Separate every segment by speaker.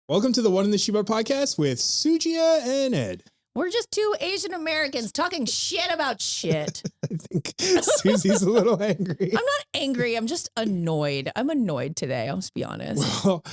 Speaker 1: Welcome to the WhatintheShibal podcast with Soogia and Ed.
Speaker 2: We're just two Asian Americans talking shit about shit.
Speaker 1: I think Susie's a little angry.
Speaker 2: I'm not angry. I'm just annoyed. I'm annoyed today. I'll just be honest.
Speaker 1: Well,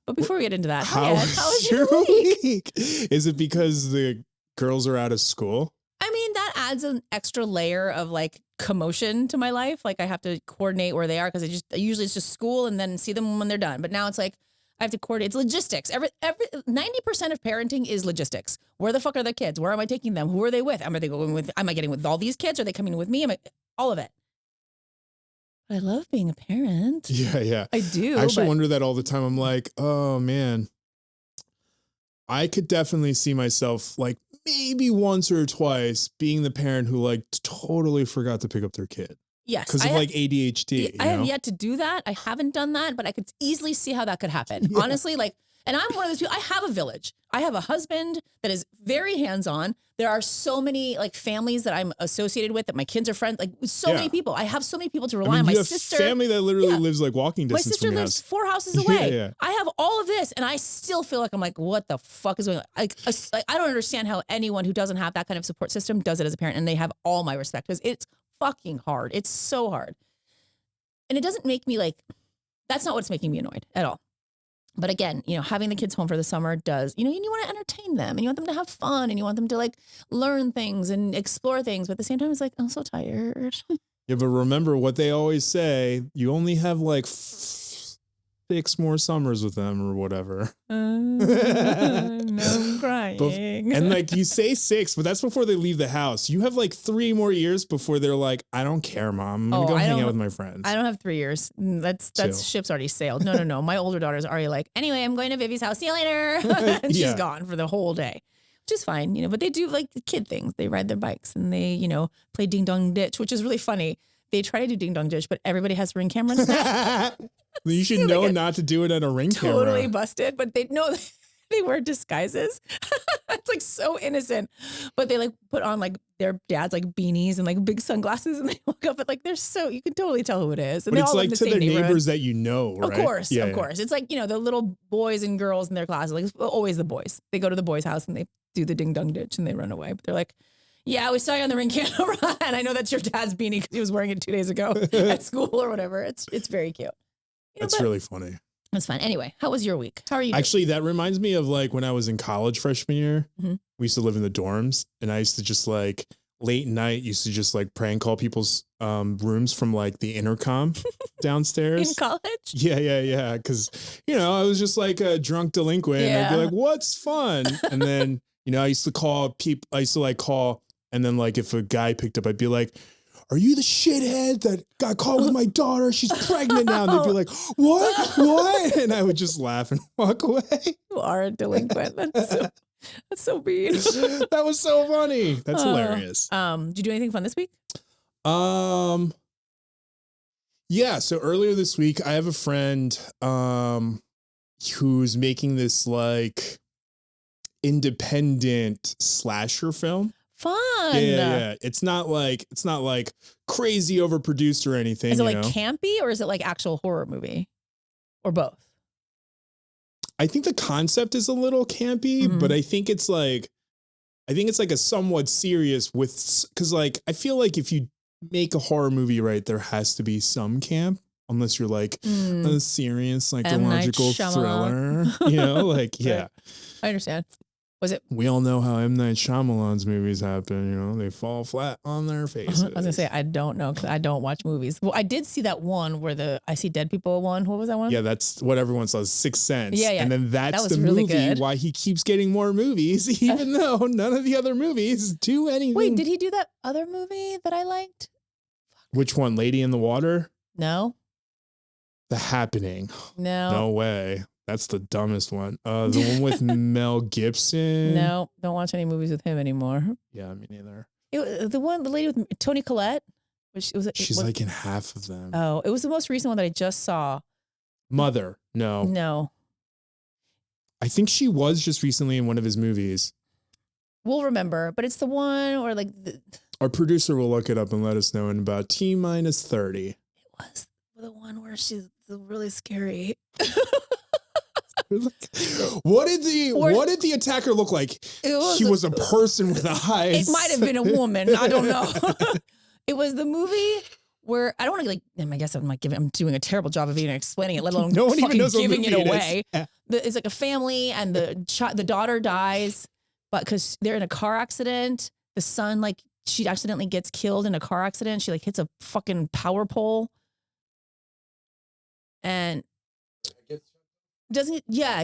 Speaker 2: but before we get into that,
Speaker 1: how
Speaker 2: was
Speaker 1: your week? Is it because the girls are out of school?
Speaker 2: I mean, that adds an extra layer of like commotion to my life. Like I have to coordinate where they are because usually it's just school and then see them when they're done. But now it's like I have to coordinate. It's logistics. 90% of parenting is logistics. Where the fuck are the kids? Where am I taking them? Who are they with? Am I getting with all these kids? Are they coming with me? All of it. I love being a parent.
Speaker 1: Yeah.
Speaker 2: I do.
Speaker 1: I actually wonder that all the time. I'm like, oh man, I could definitely see myself like maybe once or twice being the parent who like totally forgot to pick up their kid.
Speaker 2: Yes.
Speaker 1: Because of like ADHD.
Speaker 2: I have yet to do that. I haven't done that, but I could easily see how that could happen. Yeah. Honestly, like, and I'm one of those people, I have a village. I have a husband that is very hands-on. There are so many like families that I'm associated with that my kids are friends, like many people. I have so many people to rely on. My sister.
Speaker 1: Family that literally lives like walking distance.
Speaker 2: My sister
Speaker 1: from your
Speaker 2: lives
Speaker 1: house.
Speaker 2: 4 houses away.
Speaker 1: Yeah.
Speaker 2: I have all of this and I still feel like I'm like, what the fuck is going on? Like, I don't understand how anyone who doesn't have that kind of support system does it as a parent, and they have all my respect because it's fucking hard. It's so hard. And it doesn't make me like, that's not what's making me annoyed at all. But again, having the kids home for the summer does, and you want to entertain them and you want them to have fun and you want them to like learn things and explore things. But at the same time, it's like, I'm so tired.
Speaker 1: Yeah, but remember what they always say, you only have like 6 more summers with them or whatever.
Speaker 2: I'm crying.
Speaker 1: And like you say 6, but that's before they leave the house. You have like 3 more years before they're like, I don't care, Mom. I'm gonna go hang out with my friends.
Speaker 2: I don't have 3 years. That's ship's already sailed. No. My older daughter's already like, anyway, I'm going to Vivi's house. See you later. And she's gone for the whole day. Which is fine, but they do like the kid things. They ride their bikes and they, play ding dong ditch, which is really funny. They try to do ding dong ditch, but everybody has Ring cameras now.
Speaker 1: You should know not to do it at a Ring camera.
Speaker 2: Totally busted, but they know they wear disguises. It's like so innocent, but they like put on like their dad's like beanies and like big sunglasses, and they look up at like you can totally tell who it is. And
Speaker 1: but it's like to their neighbors that right?
Speaker 2: Of course. It's like the little boys and girls in their classes, like always the boys. They go to the boys' house and they do the ding dong ditch and they run away. But they're like, yeah, we saw you on the Ring camera, and I know that's your dad's beanie because he was wearing it 2 days ago at school or whatever. It's very cute.
Speaker 1: That's really funny.
Speaker 2: That's fun. Anyway, how was your week? How are you doing?
Speaker 1: Actually, that reminds me of like when I was in college freshman year. Mm-hmm. We used to live in the dorms, and I used to just like late night used to just like prank call people's rooms from like the intercom downstairs.
Speaker 2: In college?
Speaker 1: Yeah. Because, I was just like a drunk delinquent. Yeah. And I'd be like, what's fun? And then, I used to call people. I used to like call. And then like if a guy picked up, I'd be like, are you the shithead that got caught with my daughter? She's pregnant now. And they'd be like, what? And I would just laugh and walk away.
Speaker 2: You are a delinquent. That's so mean.
Speaker 1: That was so funny. That's hilarious.
Speaker 2: Did you do anything fun this week?
Speaker 1: Yeah. So earlier this week, I have a friend who's making this like independent slasher film.
Speaker 2: Fun.
Speaker 1: Yeah. It's not like crazy overproduced or anything.
Speaker 2: Is it like campy or is it like actual horror movie or both?
Speaker 1: I think the concept is a little campy, but I think it's like a somewhat serious because like I feel like if you make a horror movie right, there has to be some camp. Unless you're like a serious psychological thriller, yeah.
Speaker 2: I understand. Was it?
Speaker 1: We all know how M. Night Shyamalan's movies happen. They fall flat on their faces.
Speaker 2: I was gonna say I don't know because I don't watch movies. Well, I did see that one where I See Dead People one. What was that one?
Speaker 1: Yeah, that's what everyone saw. Sixth Sense.
Speaker 2: Yeah.
Speaker 1: And then that's the
Speaker 2: really
Speaker 1: movie
Speaker 2: good.
Speaker 1: Why he keeps getting more movies, even though none of the other movies do anything.
Speaker 2: Wait, did he do that other movie that I liked?
Speaker 1: Which one? Lady in the Water?
Speaker 2: No.
Speaker 1: The Happening.
Speaker 2: No
Speaker 1: way. That's the dumbest one. The one with Mel Gibson.
Speaker 2: No, don't watch any movies with him anymore.
Speaker 1: Yeah, me neither.
Speaker 2: The lady with Toni Collette.
Speaker 1: She's like in half of them.
Speaker 2: Oh, it was the most recent one that I just saw.
Speaker 1: Mother. No. I think she was just recently in one of his movies.
Speaker 2: We'll remember, but it's the one where like
Speaker 1: our producer will look it up and let us know in about T-30.
Speaker 2: It was the one where she's really scary.
Speaker 1: What did the attacker look like? He was a person with eyes.
Speaker 2: It might have been a woman. I don't know. It was the movie where I don't want to I guess I'm doing a terrible job of even explaining it, let alone
Speaker 1: no one
Speaker 2: fucking
Speaker 1: even knows
Speaker 2: giving it away.
Speaker 1: Yeah.
Speaker 2: It's like a family and the daughter dies, but because they're in a car accident, the son, like, she accidentally gets killed in a car accident. She like hits a fucking power pole. And doesn't it? Yeah.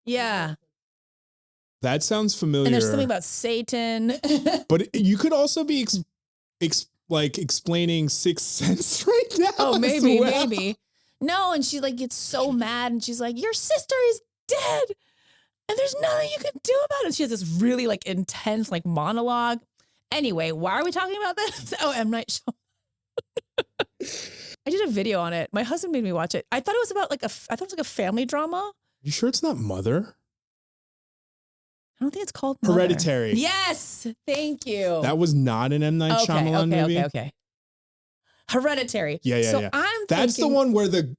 Speaker 2: Yeah.
Speaker 1: That sounds familiar.
Speaker 2: And there's something about Satan.
Speaker 1: But you could also be explaining Sixth Sense right now.
Speaker 2: Oh, maybe. No, and she like gets so mad and she's like, your sister is dead. And there's nothing you can do about it. She has this really like intense like monologue. Anyway, why are we talking about this? Oh, M. Night Shyamalan. I did a video on it. My husband made me watch it. I thought it was about like a family drama.
Speaker 1: You sure it's not Mother?
Speaker 2: I don't think it's called Mother.
Speaker 1: Hereditary.
Speaker 2: Yes, thank you.
Speaker 1: That was not an M. Night Shyamalan movie?
Speaker 2: Okay. Hereditary.
Speaker 1: Yeah.
Speaker 2: So
Speaker 1: that's the one where the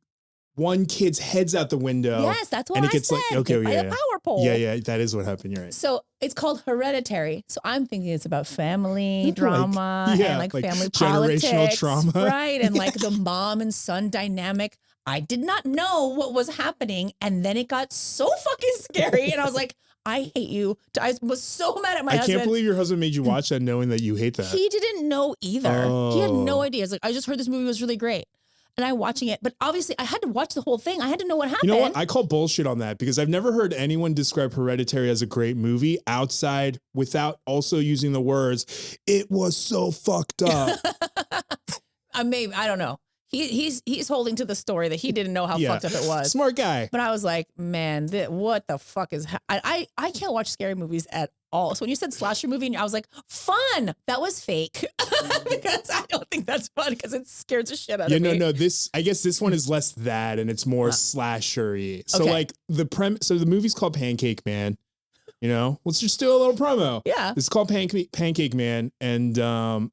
Speaker 1: one kid's head's out the window.
Speaker 2: Yes, that's what
Speaker 1: and
Speaker 2: I
Speaker 1: it gets
Speaker 2: said.
Speaker 1: Like, okay,
Speaker 2: by the power pole.
Speaker 1: Yeah, that is what happened. You're right.
Speaker 2: So it's called Hereditary. So I'm thinking it's about family drama and like family politics.
Speaker 1: Generational trauma.
Speaker 2: Right. And like the mom and son dynamic. I did not know what was happening. And then it got so fucking scary. And I was like, I hate you. I was so mad at my husband.
Speaker 1: I can't believe your husband made you watch that knowing that you hate that.
Speaker 2: He didn't know either. He had no idea. It's like, I just heard this movie was really great. And I'm watching it, but obviously I had to watch the whole thing. I had to know what happened.
Speaker 1: You know what? I call bullshit on that because I've never heard anyone describe Hereditary as a great movie outside without also using the words, it was so fucked up.
Speaker 2: Maybe, I don't know. He's holding to the story that he didn't know how fucked up it was.
Speaker 1: Smart guy.
Speaker 2: But I was like, man, what the fuck is... I can't watch scary movies at all. So when you said slasher movie, I was like, fun. That was fake. Because I don't think that's fun because it scares the shit out of me.
Speaker 1: No. I guess this one is less that and it's more slasher-y. So like so the movie's called Pancake Man. You know, let's just do a little promo.
Speaker 2: Yeah.
Speaker 1: It's called Pancake Man. And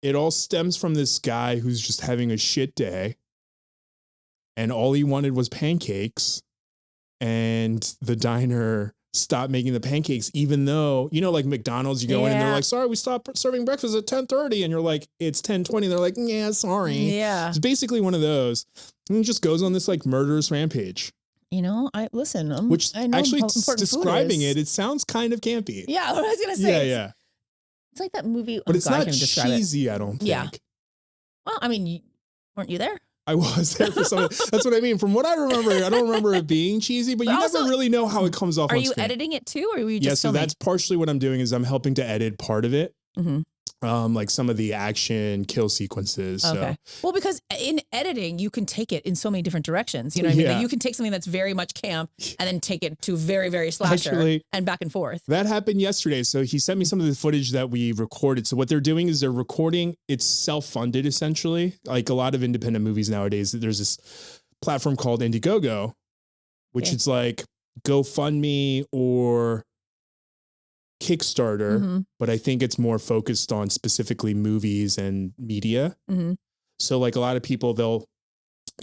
Speaker 1: it all stems from this guy who's just having a shit day. And all he wanted was pancakes. And the diner stopped making the pancakes, even though, you know, like McDonald's, you go in and they're like, sorry, we stopped serving breakfast at 10:30. And you're like, it's 10:20. They're like, yeah, sorry.
Speaker 2: Yeah.
Speaker 1: It's basically one of those. And he just goes on this like murderous rampage.
Speaker 2: You know, I know
Speaker 1: actually describing it sounds kind of campy.
Speaker 2: Yeah, I was going to say.
Speaker 1: Yeah.
Speaker 2: It's like that movie.
Speaker 1: But it's not cheesy, I don't think.
Speaker 2: Yeah. Well, I mean, weren't you there?
Speaker 1: I was there for some. That's what I mean. From what I remember, I don't remember it being cheesy, but you never really know how it comes off.
Speaker 2: Are you editing it too, or are you just
Speaker 1: so that's partially what I'm doing is I'm helping to edit part of it. Mm-hmm. Like some of the action kill sequences.
Speaker 2: Okay.
Speaker 1: So.
Speaker 2: Well, because in editing, you can take it in so many different directions. You know what I mean? Like you can take something that's very much camp and then take it to very, very slasher and back and forth.
Speaker 1: That happened yesterday. So he sent me some of the footage that we recorded. So what they're doing is they're recording. It's self-funded, essentially. Like a lot of independent movies nowadays, there's this platform called Indiegogo, which it's like GoFundMe or Kickstarter, but I think it's more focused on specifically movies and media. So like a lot of people, they'll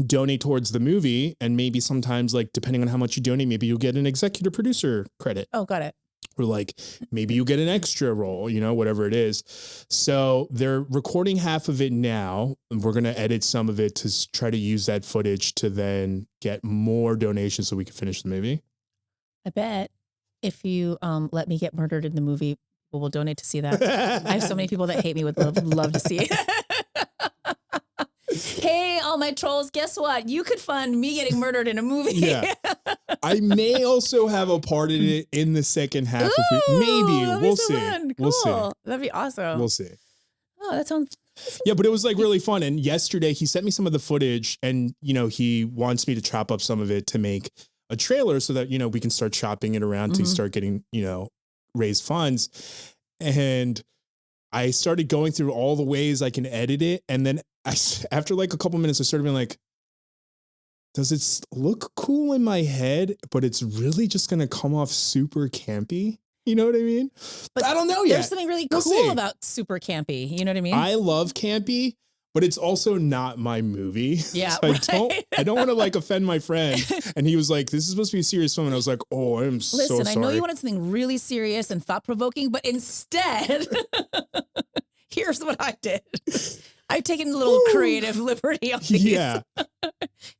Speaker 1: donate towards the movie and maybe sometimes like depending on how much you donate, maybe you'll get an executive producer credit.
Speaker 2: Oh, got it.
Speaker 1: Or like maybe you get an extra role, you know, whatever it is. So they're recording half of it now and we're going to edit some of it to try to use that footage to then get more donations so we can finish the movie.
Speaker 2: I bet. If you let me get murdered in the movie, people will donate to see that. I have so many people that hate me would love to see it. Hey, all my trolls, guess what? You could fund me getting murdered in a movie.
Speaker 1: Yeah. I may also have a part in it in the second half. Maybe. We'll see.
Speaker 2: Cool.
Speaker 1: We'll see.
Speaker 2: That'd be awesome.
Speaker 1: We'll see.
Speaker 2: Oh, that sounds...
Speaker 1: Yeah, but it was like really fun. And yesterday he sent me some of the footage and, you know, he wants me to chop up some of it to make a trailer so that, you know, we can start shopping it around to start getting, you know, raise funds. And I started going through all the ways I can edit it. And then after like a couple minutes, I started being like, does it look cool in my head, but it's really just going to come off super campy? You know what I mean? But I don't know yet.
Speaker 2: There's something really cool about super campy. You know what I mean?
Speaker 1: I love campy, but it's also not my movie.
Speaker 2: Yeah,
Speaker 1: So I don't want to like offend my friend. And he was like, this is supposed to be a serious film. And I was like, oh, I'm so sorry.
Speaker 2: Listen, I know you wanted something really serious and thought-provoking, but instead, here's what I did. I've taken a little creative liberty on these.
Speaker 1: Yeah.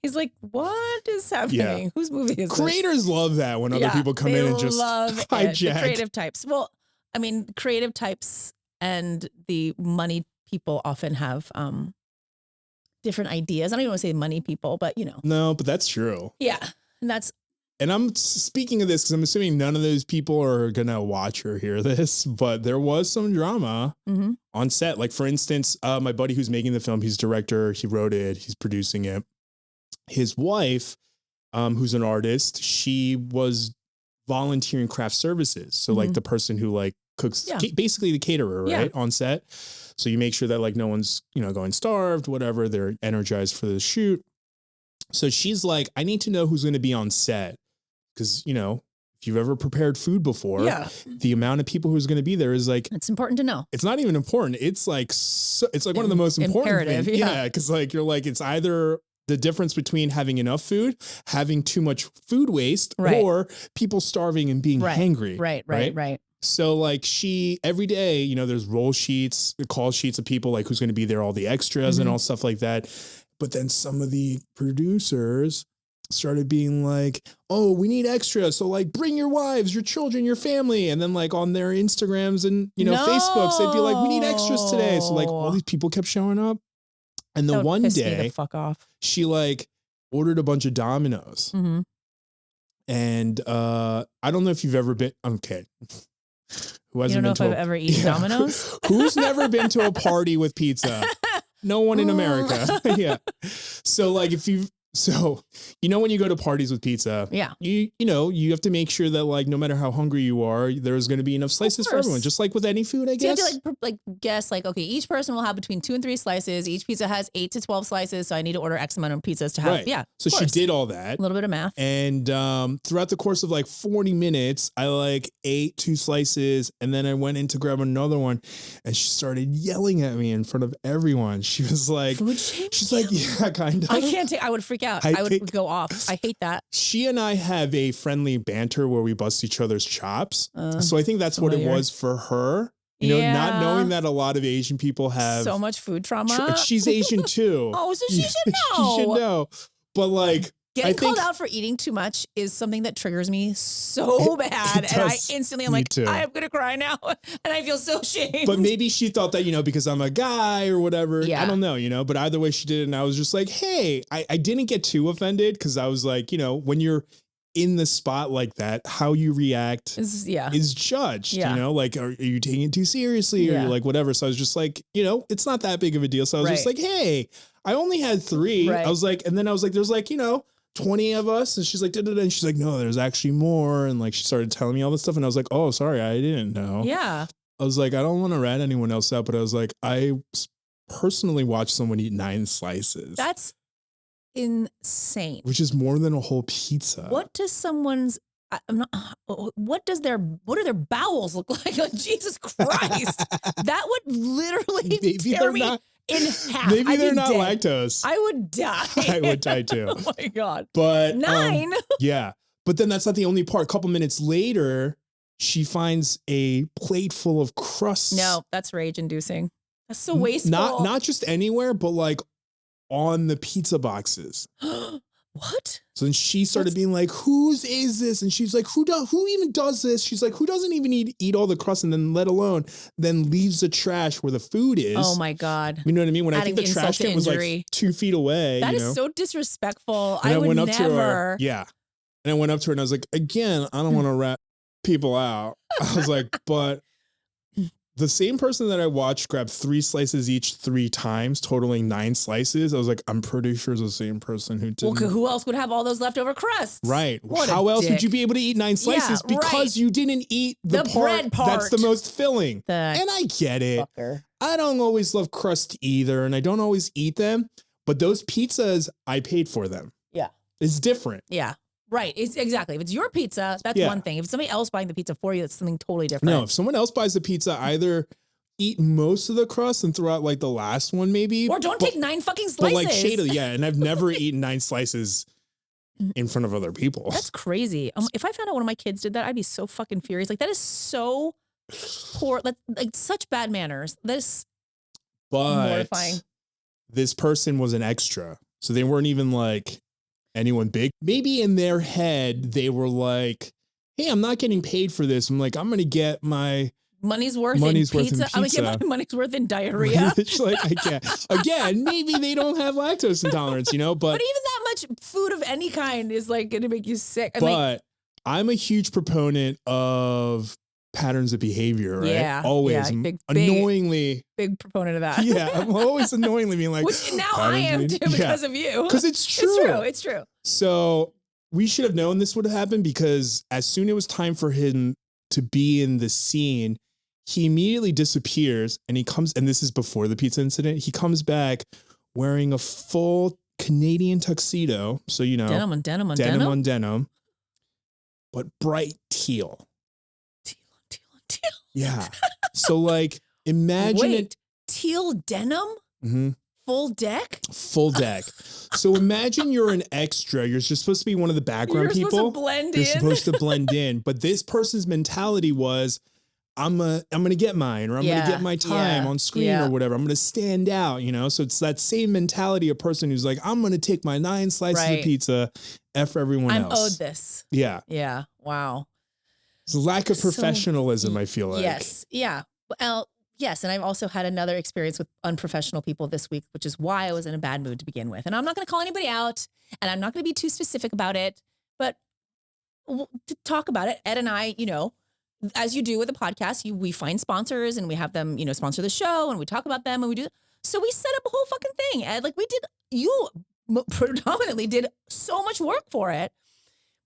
Speaker 2: He's like, what is happening?
Speaker 1: Yeah.
Speaker 2: Whose movie is
Speaker 1: Creators
Speaker 2: this?
Speaker 1: love that when other people come in and just hijack.
Speaker 2: The creative types. Well, I mean, creative types and the money people often have different ideas. I don't even want to say money people, but you know.
Speaker 1: No, but that's true.
Speaker 2: Yeah. And
Speaker 1: I'm speaking of this because I'm assuming none of those people are going to watch or hear this, but there was some drama on set. Like, for instance, my buddy who's making the film, he's director, he wrote it, he's producing it. His wife, who's an artist, she was volunteering craft services. So like the person who like cooks, basically the caterer, right? On set. So you make sure that like no one's, you know, going starved, whatever. They're energized for the shoot. So she's like, I need to know who's going to be on set. Because, you know, if you've ever prepared food before, the amount of people who's going to be there is like,
Speaker 2: it's important to know.
Speaker 1: It's not even important. It's like, it's like one of the most important things. Yeah. Because like, you're like, it's either the difference between having enough food, having too much food waste, or people starving and being hangry.
Speaker 2: Right.
Speaker 1: So like every day, you know, there's roll sheets, call sheets of people like who's going to be there, all the extras and all stuff like that. But then some of the producers started being like, oh, we need extras. So like, bring your wives, your children, your family. And then like on their Instagrams and, you know, Facebooks, they'd be like, we need extras today. So like all these people kept showing up. And the one day
Speaker 2: fuck off.
Speaker 1: She like ordered a bunch of Dominoes. And I don't know if you've ever been, okay. Who hasn't
Speaker 2: you don't know if I've ever eaten Dominoes?
Speaker 1: Who's never been to a party with pizza? No one in America. So like so, you know, when you go to parties with pizza, you know, you have to make sure that like, no matter how hungry you are, there's going to be enough slices for everyone, just like with any food, I guess.
Speaker 2: You have to guess like, okay, each person will have between 2 and 3 slices. Each pizza has 8 to 12 slices. So I need to order X amount of pizzas to have. Yeah.
Speaker 1: So she did all that.
Speaker 2: A little bit of math.
Speaker 1: And throughout the course of like 40 minutes, I like ate 2 slices and then I went in to grab another one and she started yelling at me in front of everyone. She was like, she's like, yeah, kind of.
Speaker 2: I would freak out. I would go off. I hate that.
Speaker 1: She and I have a friendly banter where we bust each other's chops. So I think that's what it was for her. You know, not knowing that a lot of Asian people have
Speaker 2: so much food trauma.
Speaker 1: She's Asian too.
Speaker 2: Oh, so she should know.
Speaker 1: She should know. But like,
Speaker 2: getting called out for eating too much is something that triggers me so bad. And I instantly, I'm like, I'm going to cry now. And I feel so ashamed.
Speaker 1: But maybe she thought that, you know, because I'm a guy or whatever. I don't know, you know, but either way she did it. And I was just like, hey, I didn't get too offended because I was like, you know, when you're in the spot like that, how you react is judged, you know, like, are you taking it too seriously or you're like, whatever. So I was just like, you know, it's not that big of a deal. So I was just like, hey, I only had 3. I was like, and then I was like, there's like, you know, 20 of us. And she's like, and she's like, no, there's actually more. And like, she started telling me all this stuff. And I was like, oh, sorry, I didn't know.
Speaker 2: Yeah.
Speaker 1: I was like, I don't want to rat anyone else out, but I was like, I personally watched someone eat 9 slices.
Speaker 2: That's insane.
Speaker 1: Which is more than a whole pizza.
Speaker 2: What does someone's, what are their bowels look like? Like Jesus Christ. That would literally tear me in half.
Speaker 1: Maybe they're not lactose.
Speaker 2: I would die.
Speaker 1: I would die too.
Speaker 2: Oh my God.
Speaker 1: But
Speaker 2: 9.
Speaker 1: Yeah. But then that's not the only part. A couple minutes later, she finds a plate full of crusts.
Speaker 2: No, that's rage inducing. That's so wasteful.
Speaker 1: Not just anywhere, but like on the pizza boxes.
Speaker 2: What?
Speaker 1: So then she started being like, whose is this? And she's like, who even does this? She's like, who doesn't even eat all the crust and then let alone then leaves the trash where the food is?
Speaker 2: Oh my God.
Speaker 1: You know what I mean? When I think the trash can was like 2 feet away.
Speaker 2: That is so disrespectful.
Speaker 1: And
Speaker 2: I would
Speaker 1: went up
Speaker 2: never.
Speaker 1: to her. Yeah. And I went up to her and I was like, again, I don't want to rat people out. I was like, but the same person that I watched grab 3 slices each 3 times, totaling 9 slices. I was like, I'm pretty sure it's the same person who didn't.
Speaker 2: Well, who else would have all those leftover crusts?
Speaker 1: Right. How else would you be able to eat 9 slices? Because you didn't eat the
Speaker 2: bread part.
Speaker 1: That's the most filling. And I get it.
Speaker 2: Fucker.
Speaker 1: I don't always love crust either, and I don't always eat them. But those pizzas, I paid for them.
Speaker 2: Yeah.
Speaker 1: It's different.
Speaker 2: Yeah. Right. Exactly. If it's your pizza, that's one thing. If it's somebody else buying the pizza for you, that's something totally different.
Speaker 1: No, if someone else buys the pizza, either eat most of the crust and throw out like the last one maybe.
Speaker 2: Or don't take 9 fucking slices.
Speaker 1: But like Shada, yeah. And I've never eaten 9 slices in front of other people.
Speaker 2: That's crazy. If I found out one of my kids did that, I'd be so fucking furious. Like that is so poor, like such bad manners. That is mortifying.
Speaker 1: This person was an extra. So they weren't even like anyone big. Maybe in their head, they were like, hey, I'm not getting paid for this. I'm like, I'm going to get my money's worth in pizza.
Speaker 2: I'm going to get my money's worth in diarrhea.
Speaker 1: It's like, I can't. Again, maybe they don't have lactose intolerance, you know, but
Speaker 2: even that much food of any kind is like going to make you sick. And
Speaker 1: but I'm a huge proponent of patterns of behavior, right?
Speaker 2: Yeah.
Speaker 1: Always.
Speaker 2: Yeah,
Speaker 1: annoyingly.
Speaker 2: Big proponent of that.
Speaker 1: Yeah. I'm always annoyingly being like,
Speaker 2: which now I am too because of you.
Speaker 1: Because it's true.
Speaker 2: It's true.
Speaker 1: So we should have known this would happen because as soon as it was time for him to be in the scene, he immediately disappears and he comes, and this is before the pizza incident. He comes back wearing a full Canadian tuxedo. So, you know,
Speaker 2: denim on denim,
Speaker 1: but bright teal.
Speaker 2: Teal.
Speaker 1: Yeah. So like, imagine it.
Speaker 2: Teal denim?
Speaker 1: Mm-hmm.
Speaker 2: Full deck?
Speaker 1: Full deck. So imagine you're an extra. You're just supposed to be one of the background people.
Speaker 2: You're supposed to blend in.
Speaker 1: You're supposed to blend in. But this person's mentality was, I'm gonna get mine, or I'm gonna get my time on screen or whatever. I'm gonna stand out, you know? So it's that same mentality of person who's like, I'm gonna take my 9 slices of pizza, F everyone else.
Speaker 2: I'm owed this.
Speaker 1: Yeah.
Speaker 2: Yeah. Wow.
Speaker 1: It's a lack of professionalism, I feel like.
Speaker 2: Yes. Yeah. Well, yes. And I've also had another experience with unprofessional people this week, which is why I was in a bad mood to begin with. And I'm not going to call anybody out and I'm not going to be too specific about it, but to talk about it, Ed and I, you know, as you do with a podcast, we find sponsors and we have them, you know, sponsor the show and we talk about them and we do. So we set up a whole fucking thing. Ed, like you predominantly did so much work for it.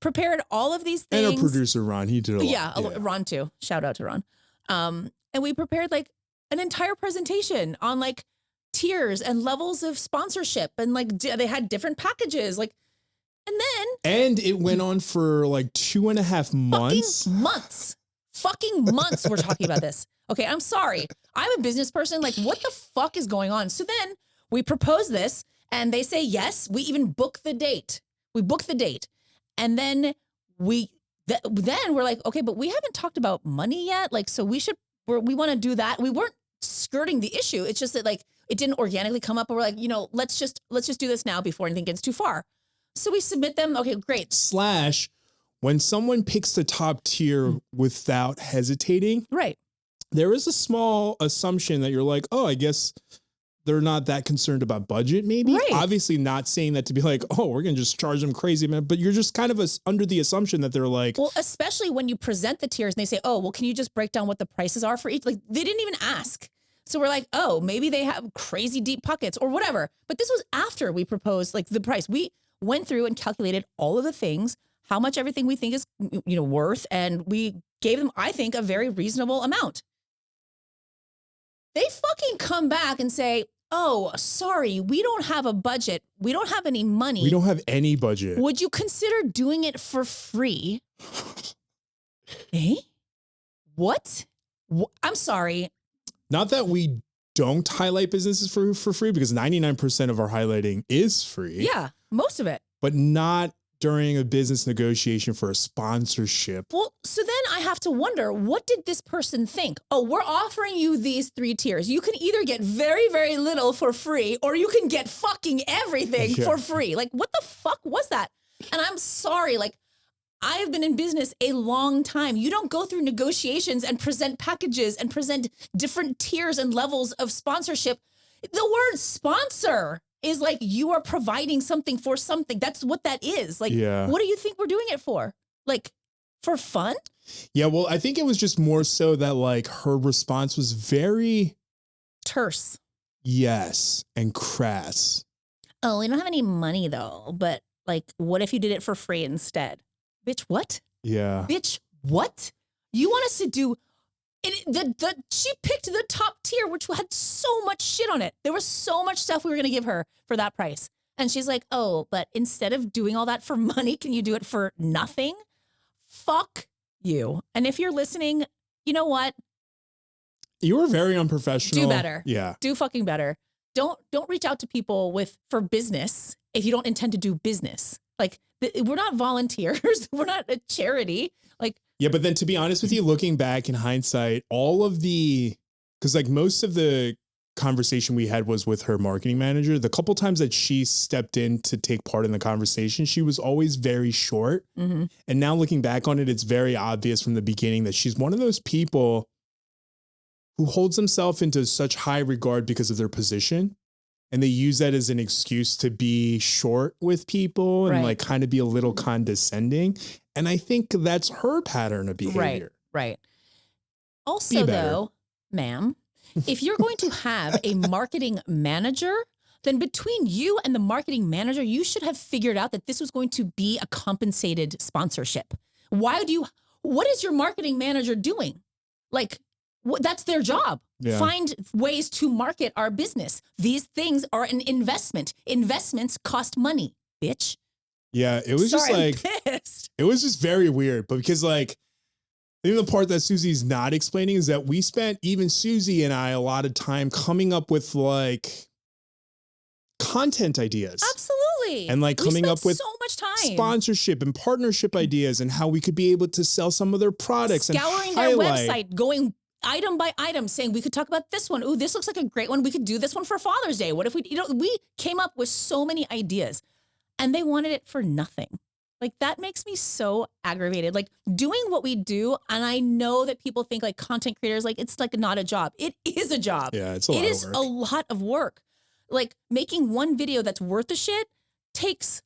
Speaker 2: Prepared all of these things.
Speaker 1: And our producer, Ron, he did a lot.
Speaker 2: Yeah, Ron too. Shout out to Ron. And we prepared like an entire presentation on like tiers and levels of sponsorship. And like they had different packages. Like, and then.
Speaker 1: And it went on for like 2.5 months.
Speaker 2: Fucking months we're talking about this. Okay, I'm sorry. I'm a business person. Like, what the fuck is going on? So then we propose this and they say yes. We even book the date. And then we're like, okay, but we haven't talked about money yet. Like, so we want to do that. We weren't skirting the issue. It's just that like, it didn't organically come up and we're like, you know, let's just do this now before anything gets too far. So we submit them. Okay, great.
Speaker 1: / when someone picks the top tier without hesitating,
Speaker 2: right?
Speaker 1: There is a small assumption that you're like, oh, I guess they're not that concerned about budget, maybe.
Speaker 2: Right.
Speaker 1: Obviously not saying that to be like, oh, we're going to just charge them crazy, man. But you're just kind of under the assumption that they're like.
Speaker 2: Well, especially when you present the tiers and they say, oh, well, can you just break down what the prices are for each? Like they didn't even ask. So we're like, oh, maybe they have crazy deep pockets or whatever. But this was after we proposed like the price. We went through and calculated all of the things, how much everything we think is, you know, worth. And we gave them, I think, a very reasonable amount. They fucking come back and say, oh, sorry, we don't have a budget. We don't have any money.
Speaker 1: We don't have any budget.
Speaker 2: Would you consider doing it for free? Eh? What? I'm sorry.
Speaker 1: Not that we don't highlight businesses for free, because 99% of our highlighting is free.
Speaker 2: Yeah, most of it.
Speaker 1: But not during a business negotiation for a sponsorship.
Speaker 2: Well, so then I have to wonder, what did this person think? Oh, we're offering you these 3 tiers. You can either get very, very little for free, or you can get fucking everything for free. Like, what the fuck was that? And I'm sorry, like, I've been in business a long time. You don't go through negotiations and present packages and present different tiers and levels of sponsorship. The word sponsor is like you are providing something for something. That's what that is. Like, what do you think we're doing it for? Like, for fun?
Speaker 1: Yeah, well, I think it was just more so that like her response was very
Speaker 2: terse.
Speaker 1: Yes, and crass.
Speaker 2: Oh, we don't have any money though, but like, what if you did it for free instead? Bitch, what?
Speaker 1: Yeah.
Speaker 2: Bitch, what? You want us to do it? She picked the top tier, which had so much shit on it. There was so much stuff we were going to give her for that price. And she's like, oh, but instead of doing all that for money, can you do it for nothing? Fuck you. And if you're listening, you know what?
Speaker 1: You were very unprofessional.
Speaker 2: Do better.
Speaker 1: Yeah.
Speaker 2: Do fucking better. Don't reach out to people for business if you don't intend to do business. Like we're not volunteers. We're not a charity. Like,
Speaker 1: yeah, but then to be honest with you, looking back in hindsight, because like most of the conversation we had was with her marketing manager. The couple times that she stepped in to take part in the conversation, she was always very short. Mm-hmm. And now looking back on it, it's very obvious from the beginning that she's one of those people who holds themselves into such high regard because of their position. And they use that as an excuse to be short with people and like kind of be a little condescending. And I think that's her pattern of behavior.
Speaker 2: Right. Also though, ma'am, if you're going to have a marketing manager, then between you and the marketing manager, you should have figured out that this was going to be a compensated sponsorship. What is your marketing manager doing? Like, that's their job. Yeah. Find ways to market our business. These things are an investment. Investments cost money, bitch.
Speaker 1: Yeah, it was it was just very weird. But because like, I think the part that Susie's not explaining is that we spent, even Susie and I, a lot of time coming up with like content ideas.
Speaker 2: Absolutely.
Speaker 1: And like coming up with
Speaker 2: so much time,
Speaker 1: sponsorship and partnership ideas and how we could be able to sell some of their products.
Speaker 2: Scouring their website, going item by item, saying we could talk about this one. Ooh, this looks like a great one. We could do this one for Father's Day. What if we came up with so many ideas and they wanted it for nothing. Like that makes me so aggravated. Like doing what we do. And I know that people think like content creators, like it's like not a job. It is a job.
Speaker 1: Yeah, it's a lot of work. It is
Speaker 2: a lot of work. Like making one video that's worth the shit takes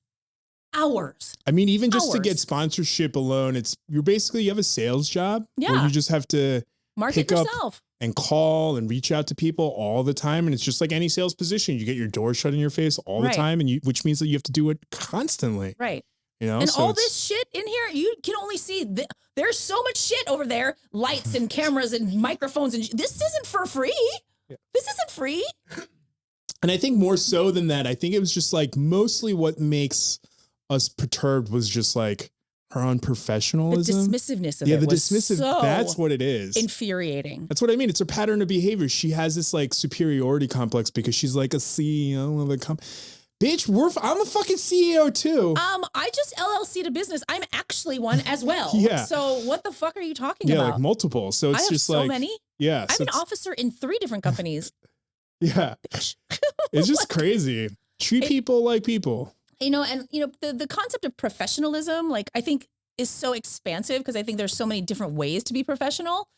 Speaker 2: hours.
Speaker 1: I mean, even just to get sponsorship alone, you have a sales job where you just have to
Speaker 2: market yourself
Speaker 1: and call and reach out to people all the time. And it's just like any sales position. You get your door shut in your face all the time. And which means that you have to do it constantly.
Speaker 2: Right.
Speaker 1: You know,
Speaker 2: and all this shit in here, you can only see there's so much shit over there, lights and cameras and microphones. And this isn't for free. Yeah. This isn't free.
Speaker 1: And I think more so than that, I think it was just like mostly what makes us perturbed was just like her unprofessionalism. The
Speaker 2: dismissiveness of it. Yeah, the dismissive. So
Speaker 1: that's what it is.
Speaker 2: Infuriating.
Speaker 1: That's what I mean. It's a pattern of behavior. She has this like superiority complex because she's like a CEO of a company. Bitch, I'm a fucking CEO too.
Speaker 2: I just LLC'd a business. I'm actually one as well.
Speaker 1: Yeah.
Speaker 2: So what the fuck are you talking about?
Speaker 1: Yeah, like multiple. So it's just like
Speaker 2: so many.
Speaker 1: Yeah.
Speaker 2: I'm an officer in 3 different companies.
Speaker 1: Yeah. It's just crazy. Treat people like people.
Speaker 2: You know, and you know, the concept of professionalism, like I think is so expansive because I think there's so many different ways to be professional.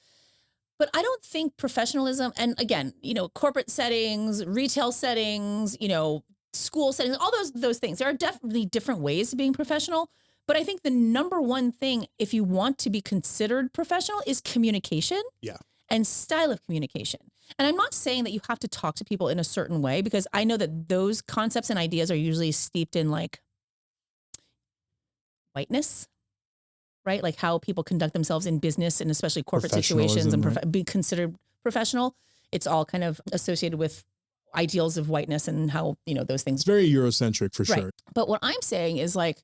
Speaker 2: But I don't think professionalism, and again, you know, corporate settings, retail settings, you know, school settings, all those things. There are definitely different ways of being professional. But I think the number one thing, if you want to be considered professional, is communication.
Speaker 1: Yeah.
Speaker 2: And style of communication. And I'm not saying that you have to talk to people in a certain way, because I know that those concepts and ideas are usually steeped in like whiteness, right? Like how people conduct themselves in business and especially corporate situations and be considered professional. It's all kind of associated with ideals of whiteness and how, you know, those things.
Speaker 1: It's very Eurocentric for sure.
Speaker 2: But what I'm saying is like,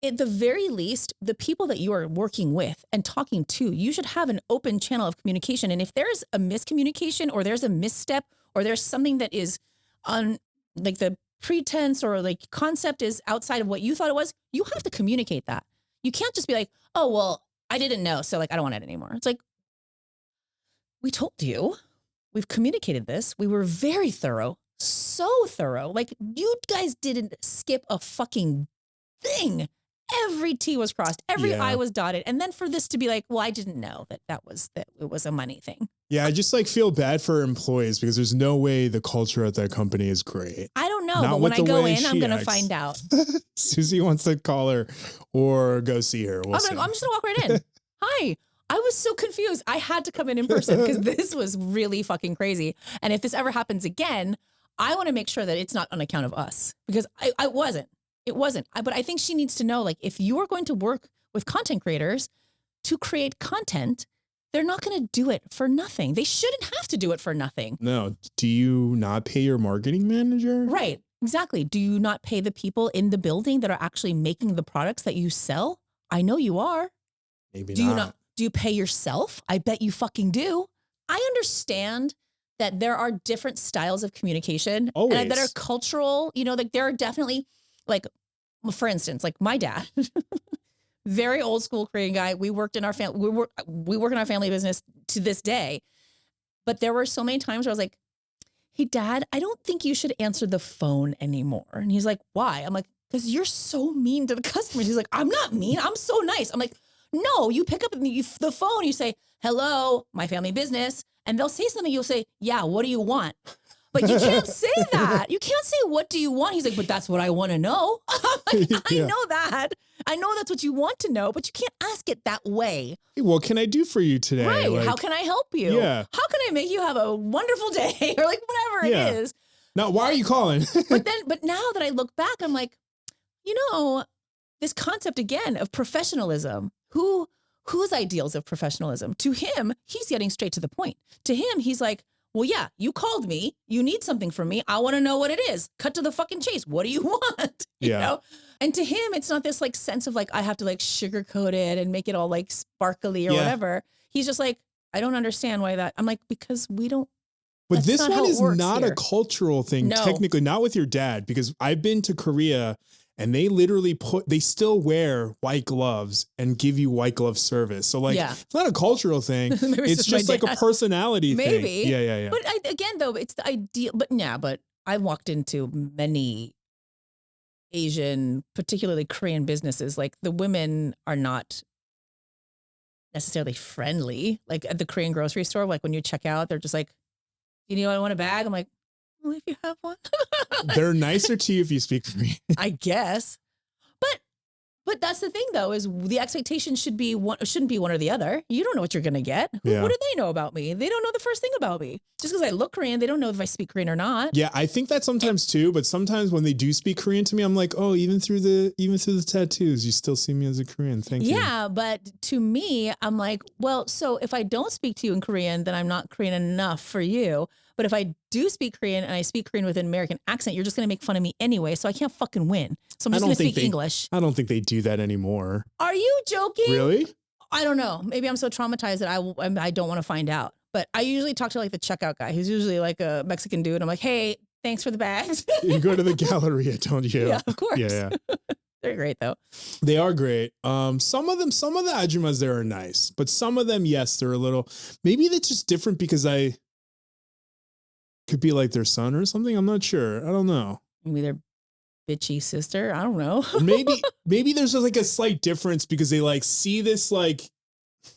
Speaker 2: at the very least, the people that you are working with and talking to, you should have an open channel of communication. And if there's a miscommunication or there's a misstep or there's something that is on like the pretense or like concept is outside of what you thought it was, you have to communicate that. You can't just be like, oh, well, I didn't know. So like, I don't want it anymore. It's like, we told you, we've communicated this. We were very thorough, so thorough. Like you guys didn't skip a fucking thing. Every T was crossed, every I was dotted. And then for this to be like, well, I didn't know that it was a money thing.
Speaker 1: Yeah, I just like feel bad for employees because there's no way the culture at that company is great.
Speaker 2: I don't know, but when I go in, I'm going to find out.
Speaker 1: Susie wants to call her or go see her.
Speaker 2: I'm just going to walk right in. Hi. I was so confused. I had to come in person because this was really fucking crazy. And if this ever happens again, I want to make sure that it's not on account of us, because I wasn't. It wasn't. But I think she needs to know, like, if you are going to work with content creators to create content, they're not going to do it for nothing. They shouldn't have to do it for nothing.
Speaker 1: No. Do you not pay your marketing manager?
Speaker 2: Right. Exactly. Do you not pay the people in the building that are actually making the products that you sell? I know you are.
Speaker 1: Maybe
Speaker 2: not. Do you pay yourself? I bet you fucking do. I understand that there are different styles of communication and that are cultural, you know, like there are definitely like, for instance, like my dad, very old school Korean guy. We worked in our family. We work in our family business to this day. But there were so many times where I was like, hey, Dad, I don't think you should answer the phone anymore. And he's like, why? I'm like, because you're so mean to the customers. He's like, I'm not mean. I'm so nice. I'm like, no, you pick up the phone. You say, hello, my family business. And they'll say something. You'll say, yeah, what do you want? But you can't say that. You can't say, what do you want? He's like, but that's what I want to know. I'm like, I know that. I know that's what you want to know, but you can't ask it that way.
Speaker 1: Hey, what can I do for you today?
Speaker 2: Right. Like, how can I help you?
Speaker 1: Yeah.
Speaker 2: How can I make you have a wonderful day? Or like whatever it is.
Speaker 1: Now, why are you calling?
Speaker 2: but now that I look back, I'm like, you know, this concept again of professionalism, whose ideals of professionalism? To him, he's getting straight to the point. To him, he's like, well, yeah, you called me. You need something from me. I want to know what it is. Cut to the fucking chase. What do you want? You know? And to him, it's not this like sense of like, I have to like sugarcoat it and make it all like sparkly or whatever. He's just like, I don't understand why that. I'm like, because we don't.
Speaker 1: But this one is not a cultural thing, technically, not with your dad, because I've been to Korea and they literally they still wear white gloves and give you white glove service. So like, it's not a cultural thing. It's just like a personality thing. Maybe. Yeah.
Speaker 2: But again, though, it's the ideal. But but I've walked into many Asian, particularly Korean businesses. Like the women are not necessarily friendly. Like at the Korean grocery store, like when you check out, they're just like, you know, I want a bag. I'm like, well, if you have one.
Speaker 1: They're nicer to you if you speak Korean.
Speaker 2: I guess. But that's the thing, though, is the expectation shouldn't be one or the other. You don't know what you're going to get. What do they know about me? They don't know the first thing about me. Just because I look Korean, they don't know if I speak Korean or not.
Speaker 1: Yeah, I think that sometimes too. But sometimes when they do speak Korean to me, I'm like, oh, even through the tattoos, you still see me as a Korean. Thank you.
Speaker 2: Yeah, but to me, I'm like, well, so if I don't speak to you in Korean, then I'm not Korean enough for you. But if I do speak Korean and I speak Korean with an American accent, you're just going to make fun of me anyway. So I can't fucking win. So I'm just going to speak English.
Speaker 1: I don't think they do that anymore.
Speaker 2: Are you joking?
Speaker 1: Really?
Speaker 2: I don't know. Maybe I'm so traumatized that I don't want to find out. But I usually talk to like the checkout guy, who's usually like a Mexican dude. I'm like, hey, thanks for the bags.
Speaker 1: You go to the Galleria, don't you?
Speaker 2: Yeah, of course.
Speaker 1: Yeah.
Speaker 2: They're great though.
Speaker 1: They are great. Some of the ajumas there are nice, but some of them, yes, they're a little, maybe that's just different because I could be like their son or something. I'm not sure. I don't know.
Speaker 2: Maybe their bitchy sister. I don't know.
Speaker 1: maybe there's just like a slight difference because they like see this like, I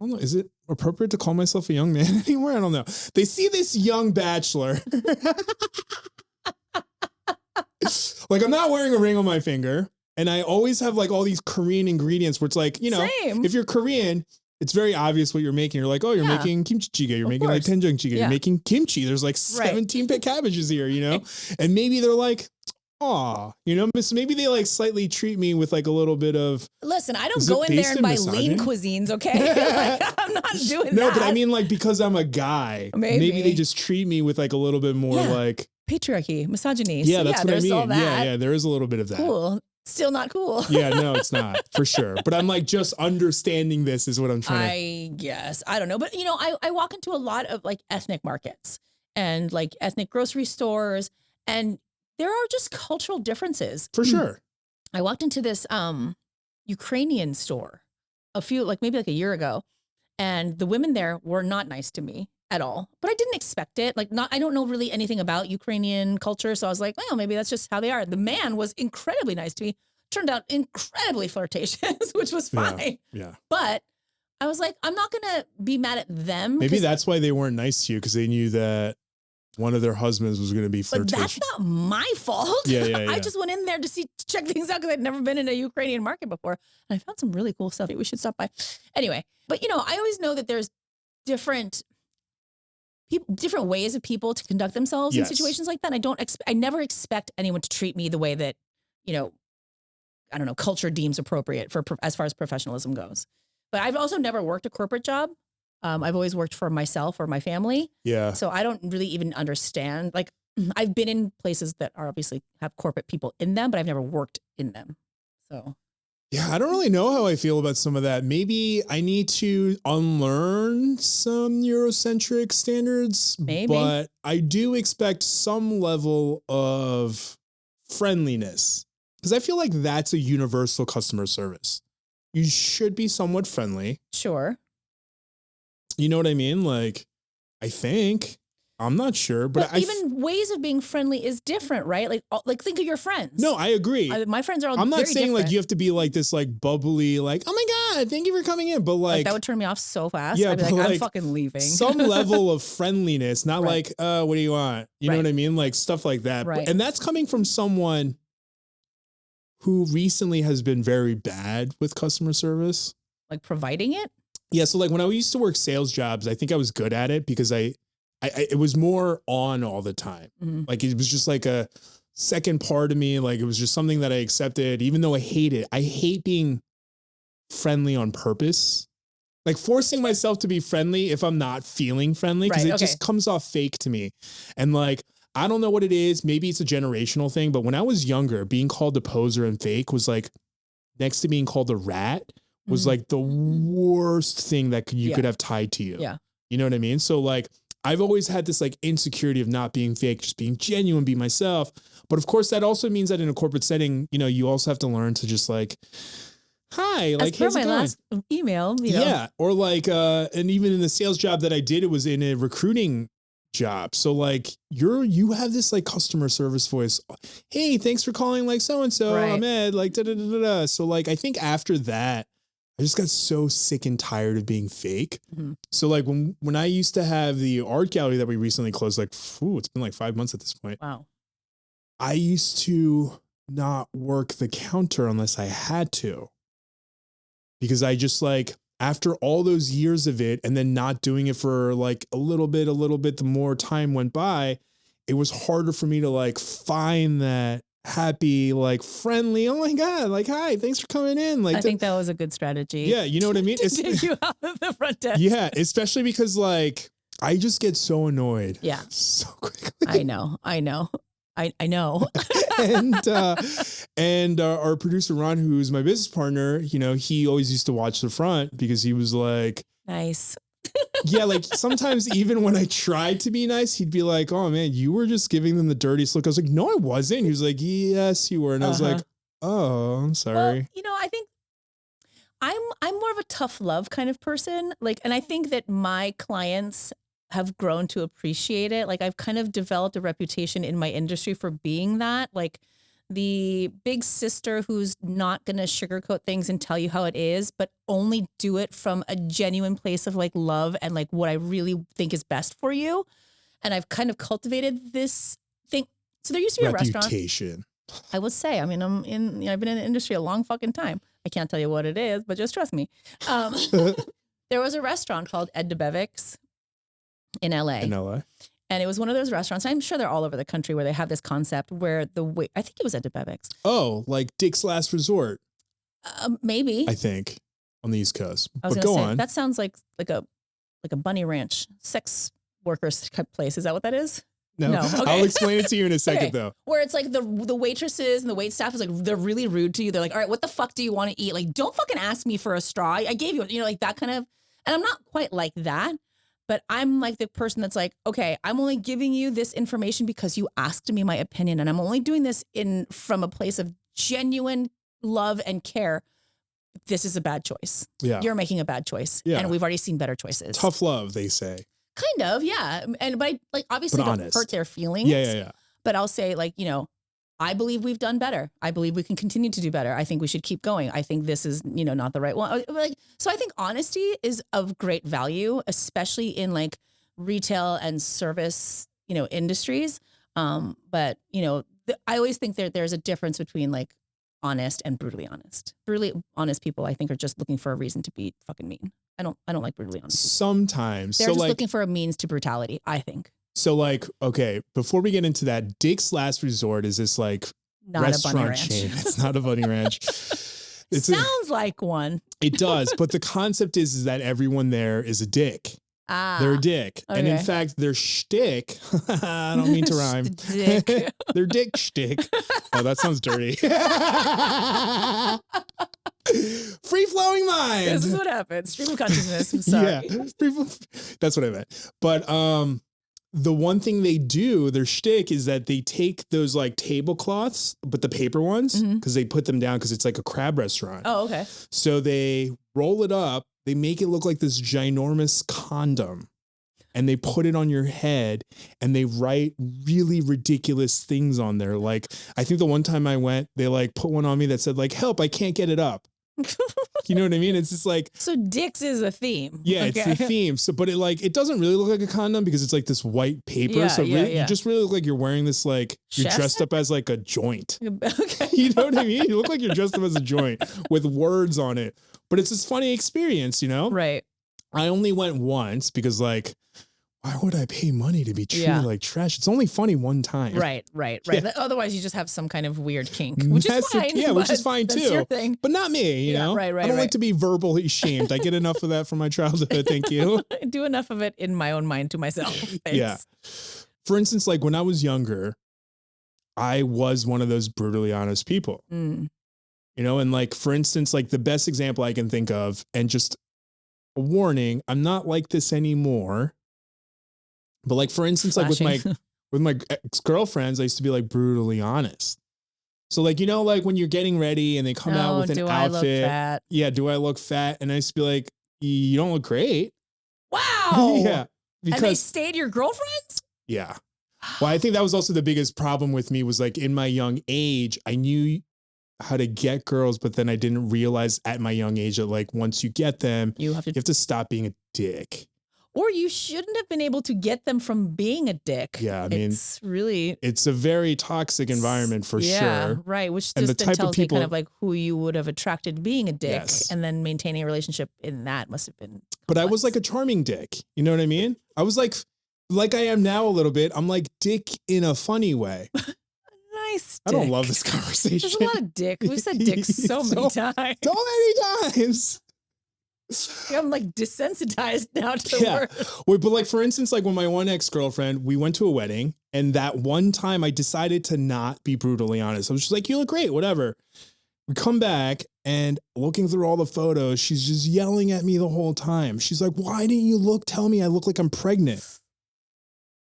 Speaker 1: don't know. Is it appropriate to call myself a young man anymore? I don't know. They see this young bachelor. Like I'm not wearing a ring on my finger. And I always have like all these Korean ingredients where it's like, you know, if you're Korean, it's very obvious what you're making. You're like, oh, you're making kimchi jjigae. You're making like doenjang jjigae. You're making kimchi. There's like 17 cabbages here, you know? And maybe they're like, aw, you know, maybe they like slightly treat me with like a little bit of.
Speaker 2: Listen, I don't go in there and buy lean cuisines, okay? Like, I'm not doing that.
Speaker 1: No, but I mean like because I'm a guy, maybe they just treat me with like a little bit more like.
Speaker 2: Patriarchy, misogyny.
Speaker 1: Yeah, that's what I mean. All that. Yeah, there is a little bit of that.
Speaker 2: Cool. Still not cool.
Speaker 1: Yeah, no, it's not for sure. But I'm like just understanding this is what I'm trying to.
Speaker 2: I guess. I don't know. But, you know, I walk into a lot of like ethnic markets and like ethnic grocery stores, and there are just cultural differences.
Speaker 1: For sure.
Speaker 2: I walked into this Ukrainian store maybe a year ago, and the women there were not nice to me at all, but I didn't expect it. I don't know really anything about Ukrainian culture. So I was like, well, maybe that's just how they are. The man was incredibly nice to me, turned out incredibly flirtatious, which was fine.
Speaker 1: Yeah.
Speaker 2: But I was like, I'm not going to be mad at them.
Speaker 1: Maybe that's why they weren't nice to you, because they knew that one of their husbands was going to be flirtatious.
Speaker 2: But that's not my fault.
Speaker 1: Yeah.
Speaker 2: I just went in there to check things out because I'd never been in a Ukrainian market before. And I found some really cool stuff. We should stop by. Anyway, but you know, I always know that there's different ways of people to conduct themselves in situations like that. I never expect anyone to treat me the way that, you know, I don't know, culture deems appropriate as far as professionalism goes. But I've also never worked a corporate job. I've always worked for myself or my family.
Speaker 1: Yeah.
Speaker 2: So I don't really even understand. Like I've been in places that are obviously have corporate people in them, but I've never worked in them. So.
Speaker 1: Yeah, I don't really know how I feel about some of that. Maybe I need to unlearn some Eurocentric standards.
Speaker 2: Maybe.
Speaker 1: But I do expect some level of friendliness because I feel like that's a universal customer service. You should be somewhat friendly.
Speaker 2: Sure.
Speaker 1: You know what I mean? Like, I think. I'm not sure, but
Speaker 2: even ways of being friendly is different, right? Like think of your friends.
Speaker 1: No, I agree.
Speaker 2: My friends are all.
Speaker 1: I'm not
Speaker 2: very
Speaker 1: saying
Speaker 2: different.
Speaker 1: like you have to be like this, like bubbly, like, oh my God, thank you for coming in. But like
Speaker 2: that would turn me off so fast.
Speaker 1: Yeah,
Speaker 2: I'd be like, I'm fucking leaving.
Speaker 1: Some level of friendliness, not like, what do you want? You know what I mean? Like stuff like that.
Speaker 2: Right.
Speaker 1: And that's coming from someone who recently has been very bad with customer service.
Speaker 2: Like providing it?
Speaker 1: Yeah. So like when I used to work sales jobs, I think I was good at it because it was more on all the time.
Speaker 2: Mm-hmm.
Speaker 1: Like it was just like a second part of me. Like it was just something that I accepted, even though I hate it. I hate being friendly on purpose. Like forcing myself to be friendly if I'm not feeling friendly because it just comes off fake to me. And like, I don't know what it is. Maybe it's a generational thing, but when I was younger, being called a poser and fake was like next to being called a rat was like the worst thing that you could have tied to you.
Speaker 2: Yeah.
Speaker 1: You know what I mean? So like, I've always had this like insecurity of not being fake, just being genuine, be myself. But of course that also means that in a corporate setting, you know, you also have to learn to just like, hi, like,
Speaker 2: how's it going? Last email, you know?
Speaker 1: Yeah. Or like, and even in the sales job that I did, it was in a recruiting job. So like you have this like customer service voice. Hey, thanks for calling like so-and-so. I'm Ed, like da-da-da-da-da. So like, I think after that, I just got so sick and tired of being fake. Mm-hmm. So like when I used to have the art gallery that we recently closed, like, it's been like 5 months at this point.
Speaker 2: Wow.
Speaker 1: I used to not work the counter unless I had to. Because I just like, after all those years of it and then not doing it for like a little bit, the more time went by, it was harder for me to like find that happy, like friendly, oh my God, like, hi, thanks for coming in. Like,
Speaker 2: I think that was a good strategy.
Speaker 1: Yeah. You know what I mean?
Speaker 2: It's take you out of the front desk.
Speaker 1: Yeah. Especially because like, I just get so annoyed.
Speaker 2: Yeah.
Speaker 1: So quickly.
Speaker 2: I know.
Speaker 1: And our producer, Ron, who's my business partner, you know, he always used to watch the front because he was like,
Speaker 2: nice.
Speaker 1: Yeah, like sometimes even when I tried to be nice, he'd be like, oh man, you were just giving them the dirtiest look. I was like, no, I wasn't. He was like, yes, you were. And I was like, oh, I'm sorry.
Speaker 2: Well, you know, I think I'm more of a tough love kind of person. Like, and I think that my clients have grown to appreciate it. Like I've kind of developed a reputation in my industry for being that, like the big sister who's not going to sugarcoat things and tell you how it is, but only do it from a genuine place of like love and like what I really think is best for you. And I've kind of cultivated this thing. So there used to be a restaurant. I would say, I mean, I've been in the industry a long fucking time. I can't tell you what it is, but just trust me. There was a restaurant called Ed DeBevick's in LA. And it was one of those restaurants. I'm sure they're all over the country where they have this concept where I think it was at DeBevick's.
Speaker 1: Oh, like Dick's Last Resort.
Speaker 2: Maybe.
Speaker 1: I think on the East Coast.
Speaker 2: But go on. That sounds like a bunny ranch, sex workers type place. Is that what that is?
Speaker 1: No. Okay. I'll explain it to you in a second though.
Speaker 2: Where it's like the waitresses and the wait staff is like, they're really rude to you. They're like, all right, what the fuck do you want to eat? Like, don't fucking ask me for a straw. I gave you, like that kind of, and I'm not quite like that. But I'm like the person that's like, okay, I'm only giving you this information because you asked me my opinion. And I'm only doing this from a place of genuine love and care. This is a bad choice. Yeah. You're making a bad choice. Yeah. And we've already seen better choices.
Speaker 1: Tough love, they say.
Speaker 2: Kind of, yeah. But I like obviously don't hurt their feelings.
Speaker 1: Yeah.
Speaker 2: But I'll say like, I believe we've done better. I believe we can continue to do better. I think we should keep going. I think this is, not the right one. So I think honesty is of great value, especially in like retail and service, industries. But I always think there's a difference between like honest and brutally honest. Brutally honest people, I think, are just looking for a reason to be fucking mean. I don't like brutally honest people.
Speaker 1: Sometimes.
Speaker 2: They're just looking for a means to brutality, I think.
Speaker 1: So like, okay, before we get into that, Dick's Last Resort is this like
Speaker 2: not
Speaker 1: restaurant chain. It's not a bunny ranch.
Speaker 2: It sounds like one.
Speaker 1: It does. But the concept is that everyone there is a dick. They're a dick.
Speaker 2: Okay.
Speaker 1: And in fact, their shtick, I don't mean to rhyme.
Speaker 2: Dick.
Speaker 1: Their dick shtick. Oh, that sounds dirty. Free flowing mind.
Speaker 2: This is what happens. Stream of consciousness. I'm sorry.
Speaker 1: Yeah. That's what I meant. But the one thing they do, their shtick, is that they take those like tablecloths, but the paper ones, because they put them down because it's like a crab restaurant.
Speaker 2: Oh, okay.
Speaker 1: So they roll it up. They make it look like this ginormous condom, and they put it on your head, and they write really ridiculous things on there. Like, I think the one time I went, they like put one on me that said like, "Help, I can't get it up." You know what I mean? It's just like,
Speaker 2: so dicks is a theme.
Speaker 1: Yeah, okay. It's the theme. So, but it doesn't really look like a condom because it's like this white paper.
Speaker 2: Yeah,
Speaker 1: so you just really look like you're wearing this, like you're dressed up as like a joint.
Speaker 2: Okay.
Speaker 1: You know what I mean? You look like you're dressed up as a joint with words on it. But it's this funny experience, you know?
Speaker 2: Right.
Speaker 1: I only went once because like, why would I pay money to be treated like trash? It's only funny one time.
Speaker 2: Right. Yeah. Otherwise, you just have some kind of weird kink, which is fine.
Speaker 1: Yeah, which is fine too.
Speaker 2: Your thing.
Speaker 1: But not me, you know?
Speaker 2: Right.
Speaker 1: I don't like to be verbally shamed. I get enough of that from my childhood. Thank you.
Speaker 2: I do enough of it in my own mind to myself. Thanks.
Speaker 1: Yeah. For instance, like when I was younger, I was one of those brutally honest people. You know, and like, for instance, like the best example I can think of, and just a warning, I'm not like this anymore. But like, for instance, like with my ex-girlfriends, I used to be like brutally honest. So like, you know, like when you're getting ready and they come out with an outfit.
Speaker 2: I look fat?
Speaker 1: Yeah. Do I look fat? And I used to be like, you don't look great.
Speaker 2: Wow.
Speaker 1: Yeah.
Speaker 2: Because, and they stayed your girlfriends?
Speaker 1: Yeah. Well, I think that was also the biggest problem with me was like in my young age, I knew how to get girls, but then I didn't realize at my young age that like once you get them, you have to stop being a dick.
Speaker 2: Or you shouldn't have been able to get them from being a dick.
Speaker 1: Yeah, I mean, it's a very toxic environment for sure.
Speaker 2: Right. Which just then tells me kind of like who you would have attracted being a dick, and then maintaining a relationship in that must have been complex.
Speaker 1: But I was like a charming dick. You know what I mean? I was like I am now a little bit. I'm like dick in a funny way.
Speaker 2: Nice dick.
Speaker 1: I don't love this conversation.
Speaker 2: There's a lot of dick. We've said dick so many times.
Speaker 1: So many times.
Speaker 2: I'm like desensitized now to the word.
Speaker 1: Wait, but like, for instance, like when my one ex-girlfriend, we went to a wedding, and that one time I decided to not be brutally honest. I was just like, you look great, whatever. We come back, and looking through all the photos, she's just yelling at me the whole time. She's like, why didn't you tell me I look like I'm pregnant?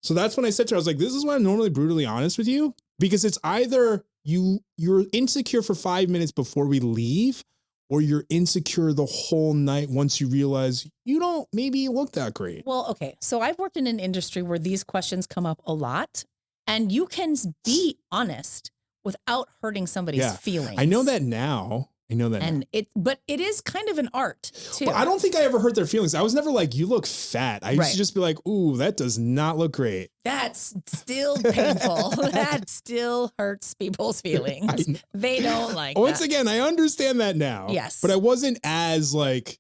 Speaker 1: So that's when I said to her, I was like, this is why I'm normally brutally honest with you, because it's either you're insecure for 5 minutes before we leave, or you're insecure the whole night once you realize you don't maybe look that great.
Speaker 2: Well, okay. So I've worked in an industry where these questions come up a lot, and you can be honest without hurting somebody's feelings.
Speaker 1: I know that now.
Speaker 2: But it is kind of an art too.
Speaker 1: But I don't think I ever hurt their feelings. I was never like, you look fat. I used to just be like, ooh, that does not look great.
Speaker 2: That's still painful. That still hurts people's feelings. They don't like
Speaker 1: Once again, I understand that now.
Speaker 2: Yes.
Speaker 1: But I wasn't as like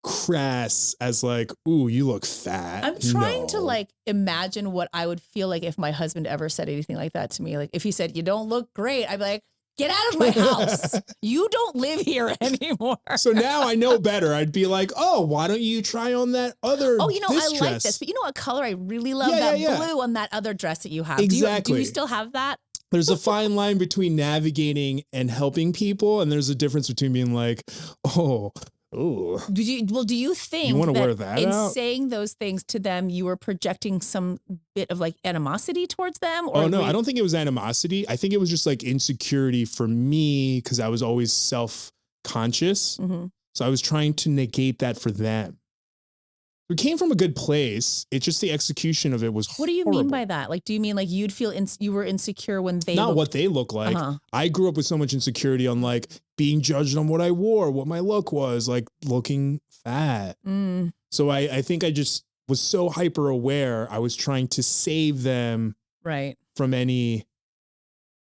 Speaker 1: crass as like, ooh, you look fat.
Speaker 2: I'm trying to like imagine what I would feel like if my husband ever said anything like that to me. Like if he said, you don't look great, I'd be like, get out of my house. You don't live here anymore.
Speaker 1: So now I know better. I'd be like, oh, why don't you try on that other
Speaker 2: I
Speaker 1: dress?
Speaker 2: like this. But you know what color I really love? Blue on that other dress that you have.
Speaker 1: Exactly.
Speaker 2: Do you still have that?
Speaker 1: There's a fine line between navigating and helping people. And there's a difference between being like, oh, ooh.
Speaker 2: Do you think
Speaker 1: you want to wear that
Speaker 2: in
Speaker 1: out?
Speaker 2: Saying those things to them, you were projecting some bit of like animosity towards them? Or
Speaker 1: no, I don't think it was animosity. I think it was just like insecurity for me because I was always self-conscious.
Speaker 2: Mm-hmm.
Speaker 1: So I was trying to negate that for them. It came from a good place. It's just the execution of it was horrible.
Speaker 2: What do you mean by that? Like, do you mean like you'd feel you were insecure when they
Speaker 1: not what they look like. I grew up with so much insecurity on like being judged on what I wore, what my look was, like looking fat. So I think I just was so hyper aware. I was trying to save them from any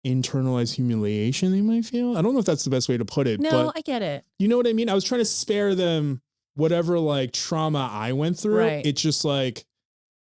Speaker 1: internalized humiliation they might feel. I don't know if that's the best way to put it.
Speaker 2: No,
Speaker 1: but
Speaker 2: I get it.
Speaker 1: You know what I mean? I was trying to spare them whatever like trauma I went through. It's just like,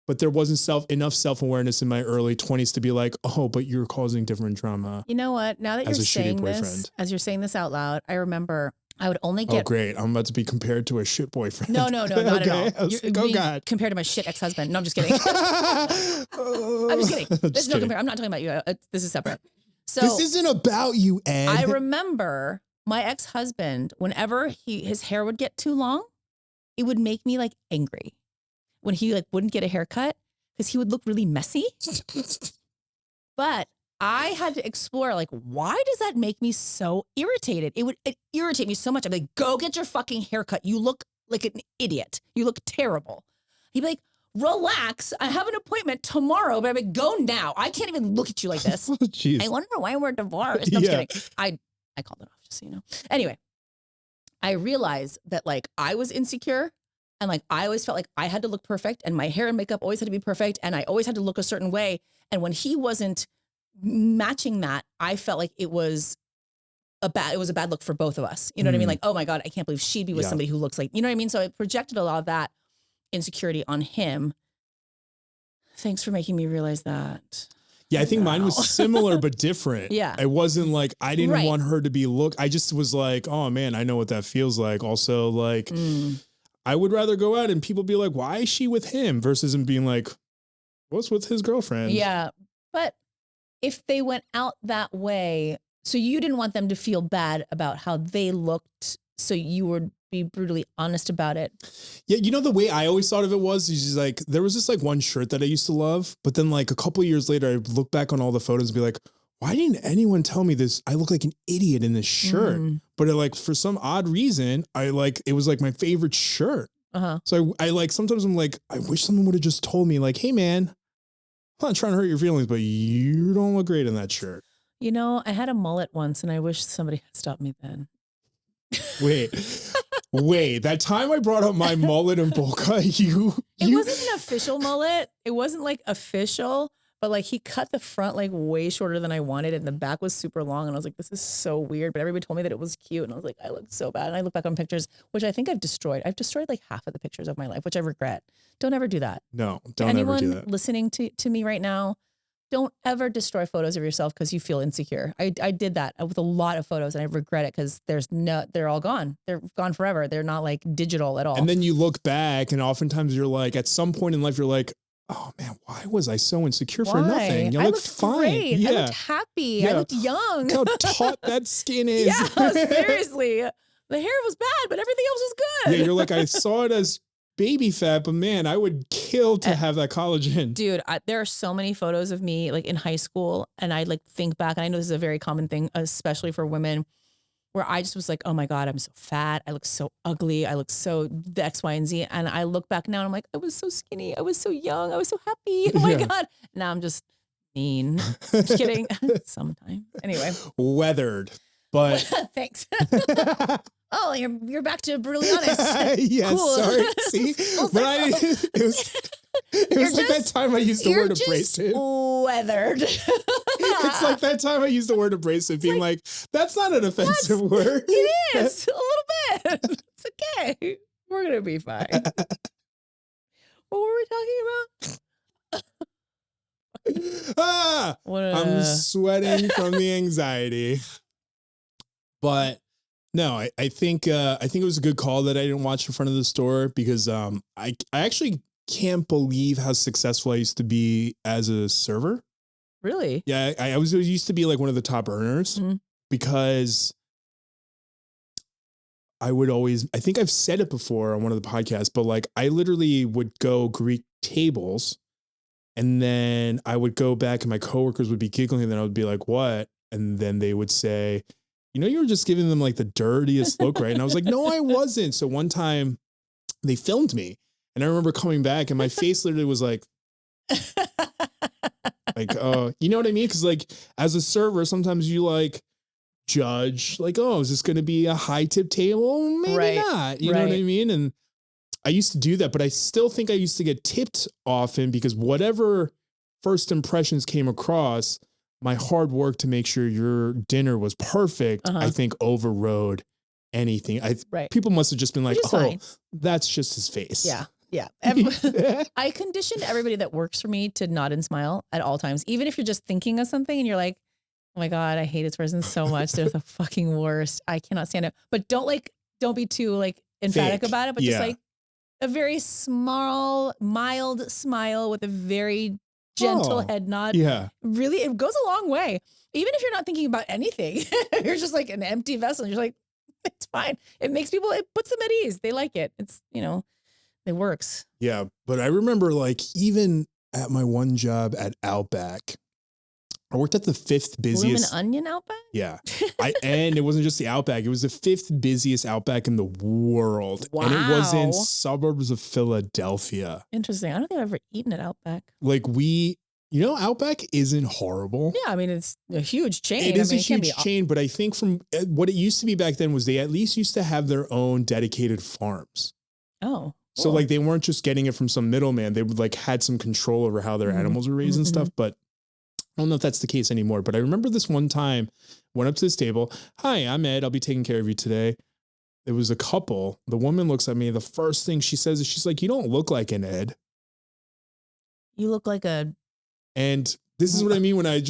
Speaker 1: but there wasn't enough self-awareness in my early 20s to be like, oh, but you're causing different trauma.
Speaker 2: You know what? Now that you're saying this, as you're saying this out loud, I remember I would only get.
Speaker 1: Oh, great. I'm about to be compared to a shit boyfriend.
Speaker 2: No, not at all.
Speaker 1: You're like, oh, God.
Speaker 2: Compared to my shit ex-husband. No, I'm just kidding. I'm just kidding. There's no compare. I'm not talking about you. This is separate. So
Speaker 1: this isn't about you, Ed.
Speaker 2: I remember my ex-husband, whenever his hair would get too long, it would make me like angry when he like wouldn't get a haircut because he would look really messy. But I had to explore, like, why does that make me so irritated? It irritate me so much. I'm like, go get your fucking haircut. You look like an idiot. You look terrible. He'd be like, relax. I have an appointment tomorrow, but I'm like, go now. I can't even look at you like this.
Speaker 1: Jeez.
Speaker 2: I wonder why we're divorced. No, I'm just kidding. I called it off, just so you know. Anyway, I realized that like I was insecure and like I always felt like I had to look perfect and my hair and makeup always had to be perfect and I always had to look a certain way. And when he wasn't matching that, I felt like it was a bad look for both of us. You know what I mean? Like, oh my God, I can't believe she'd be with somebody who looks like, you know what I mean? So it projected a lot of that insecurity on him. Thanks for making me realize that.
Speaker 1: Yeah, I think mine was similar but different.
Speaker 2: Yeah.
Speaker 1: It wasn't like I didn't want her to be I just was like, oh man, I know what that feels like. Also, like I would rather go out and people be like, why is she with him? Versus him being like, what's with his girlfriend?
Speaker 2: Yeah. But if they went out that way, so you didn't want them to feel bad about how they looked, so you would be brutally honest about it.
Speaker 1: Yeah, you know, the way I always thought of it was just like, there was this like one shirt that I used to love, but then like a couple of years later, I look back on all the photos and be like, why didn't anyone tell me this? I look like an idiot in this shirt. But like for some odd reason, it was like my favorite shirt. So I like, sometimes I'm like, I wish someone would have just told me like, hey man, I'm not trying to hurt your feelings, but you don't look great in that shirt. You know,
Speaker 2: I had a mullet once and I wish somebody had stopped me then.
Speaker 1: Wait, that time I brought up my mullet and bowl cut, it
Speaker 2: wasn't an official mullet. It wasn't like official, but like he cut the front like way shorter than I wanted and the back was super long. And I was like, this is so weird. But everybody told me that it was cute. And I was like, I look so bad. And I look back on pictures, which I think I've destroyed. I've destroyed like half of the pictures of my life, which I regret. Don't ever do that.
Speaker 1: No, don't ever do that.
Speaker 2: Anyone listening to me right now, don't ever destroy photos of yourself because you feel insecure. I did that with a lot of photos and I regret it because they're all gone. They're gone forever. They're not like digital at all.
Speaker 1: And then you look back and oftentimes you're like, at some point in life, you're like, oh man, why was I so insecure for nothing? You look fine.
Speaker 2: Great. Yeah. I looked happy. Yeah. I looked young.
Speaker 1: Look how taut that skin is.
Speaker 2: Yeah, seriously. The hair was bad, but everything else was good.
Speaker 1: Yeah, you're like, I saw it as baby fat, but man, I would kill to have that collagen.
Speaker 2: Dude, there are so many photos of me like in high school and I like think back and I know this is a very common thing, especially for women, where I just was like, oh my God, I'm so fat. I look so ugly. I look so the X, Y, and Z. And I look back now and I'm like, I was so skinny. I was so young. I was so happy. Oh my God. Now I'm just mean. I'm just kidding. Sometimes. Anyway.
Speaker 1: Weathered. But
Speaker 2: thanks. Oh, you're back to brutally honest.
Speaker 1: Yeah, cool. Sorry. See, but it was like that time I used the word abrasive.
Speaker 2: Weathered.
Speaker 1: It's like that time I used the word abrasive, being like, that's not an offensive word.
Speaker 2: It is a little bit. It's okay. We're gonna be fine. What were we talking about?
Speaker 1: I'm sweating from the anxiety. But no, I think it was a good call that I didn't watch in front of the store because I actually can't believe how successful I used to be as a server.
Speaker 2: Really?
Speaker 1: Yeah, I used to be like one of the top earners because I think I've said it before on one of the podcasts, but like I literally would go greet tables and then I would go back and my coworkers would be giggling and then I would be like, what? And then they would say, you know, you were just giving them like the dirtiest look, right? And I was like, no, I wasn't. So one time they filmed me and I remember coming back and my face literally was like, you know what I mean? Cause like as a server, sometimes you like judge like, oh, is this going to be a high tip table? Maybe not. You know what I mean? And I used to do that, but I still think I used to get tipped often because whatever first impressions came across, my hard work to make sure your dinner was perfect, I think overrode anything. People must have just been like, oh, that's just his face.
Speaker 2: Yeah. Yeah. I conditioned everybody that works for me to nod and smile at all times. Even if you're just thinking of something and you're like, Oh my God, I hate this person so much. They're the fucking worst. I cannot stand it. But don't be too like emphatic
Speaker 1: Fake.
Speaker 2: about it, but just like a very small, mild smile with a very gentle head nod.
Speaker 1: Yeah.
Speaker 2: Really, it goes a long way. Even if you're not thinking about anything, you're just like an empty vessel. And you're like, it's fine. It puts them at ease. They like it. It's, it works.
Speaker 1: Yeah. But I remember like even at my one job at Outback, I worked at the 5th busiest.
Speaker 2: Bloomin' Onion Outback?
Speaker 1: Yeah. And it wasn't just the Outback. It was the 5th busiest Outback in the world.
Speaker 2: Wow.
Speaker 1: And it was in suburbs of Philadelphia.
Speaker 2: Interesting. I don't think I've ever eaten at Outback.
Speaker 1: Like Outback isn't horrible.
Speaker 2: Yeah. I mean, it's a huge chain.
Speaker 1: It is a huge chain, but I think from what it used to be back then was they at least used to have their own dedicated farms.
Speaker 2: Oh.
Speaker 1: So like they weren't just getting it from some middleman. They would like had some control over how their animals were raised and stuff. But I don't know if that's the case anymore, but I remember this one time, went up to this table. Hi, I'm Ed. I'll be taking care of you today. There was a couple. The woman looks at me. The first thing she says is she's like, you don't look like an Ed.
Speaker 2: You look like a.
Speaker 1: And this is what I mean when I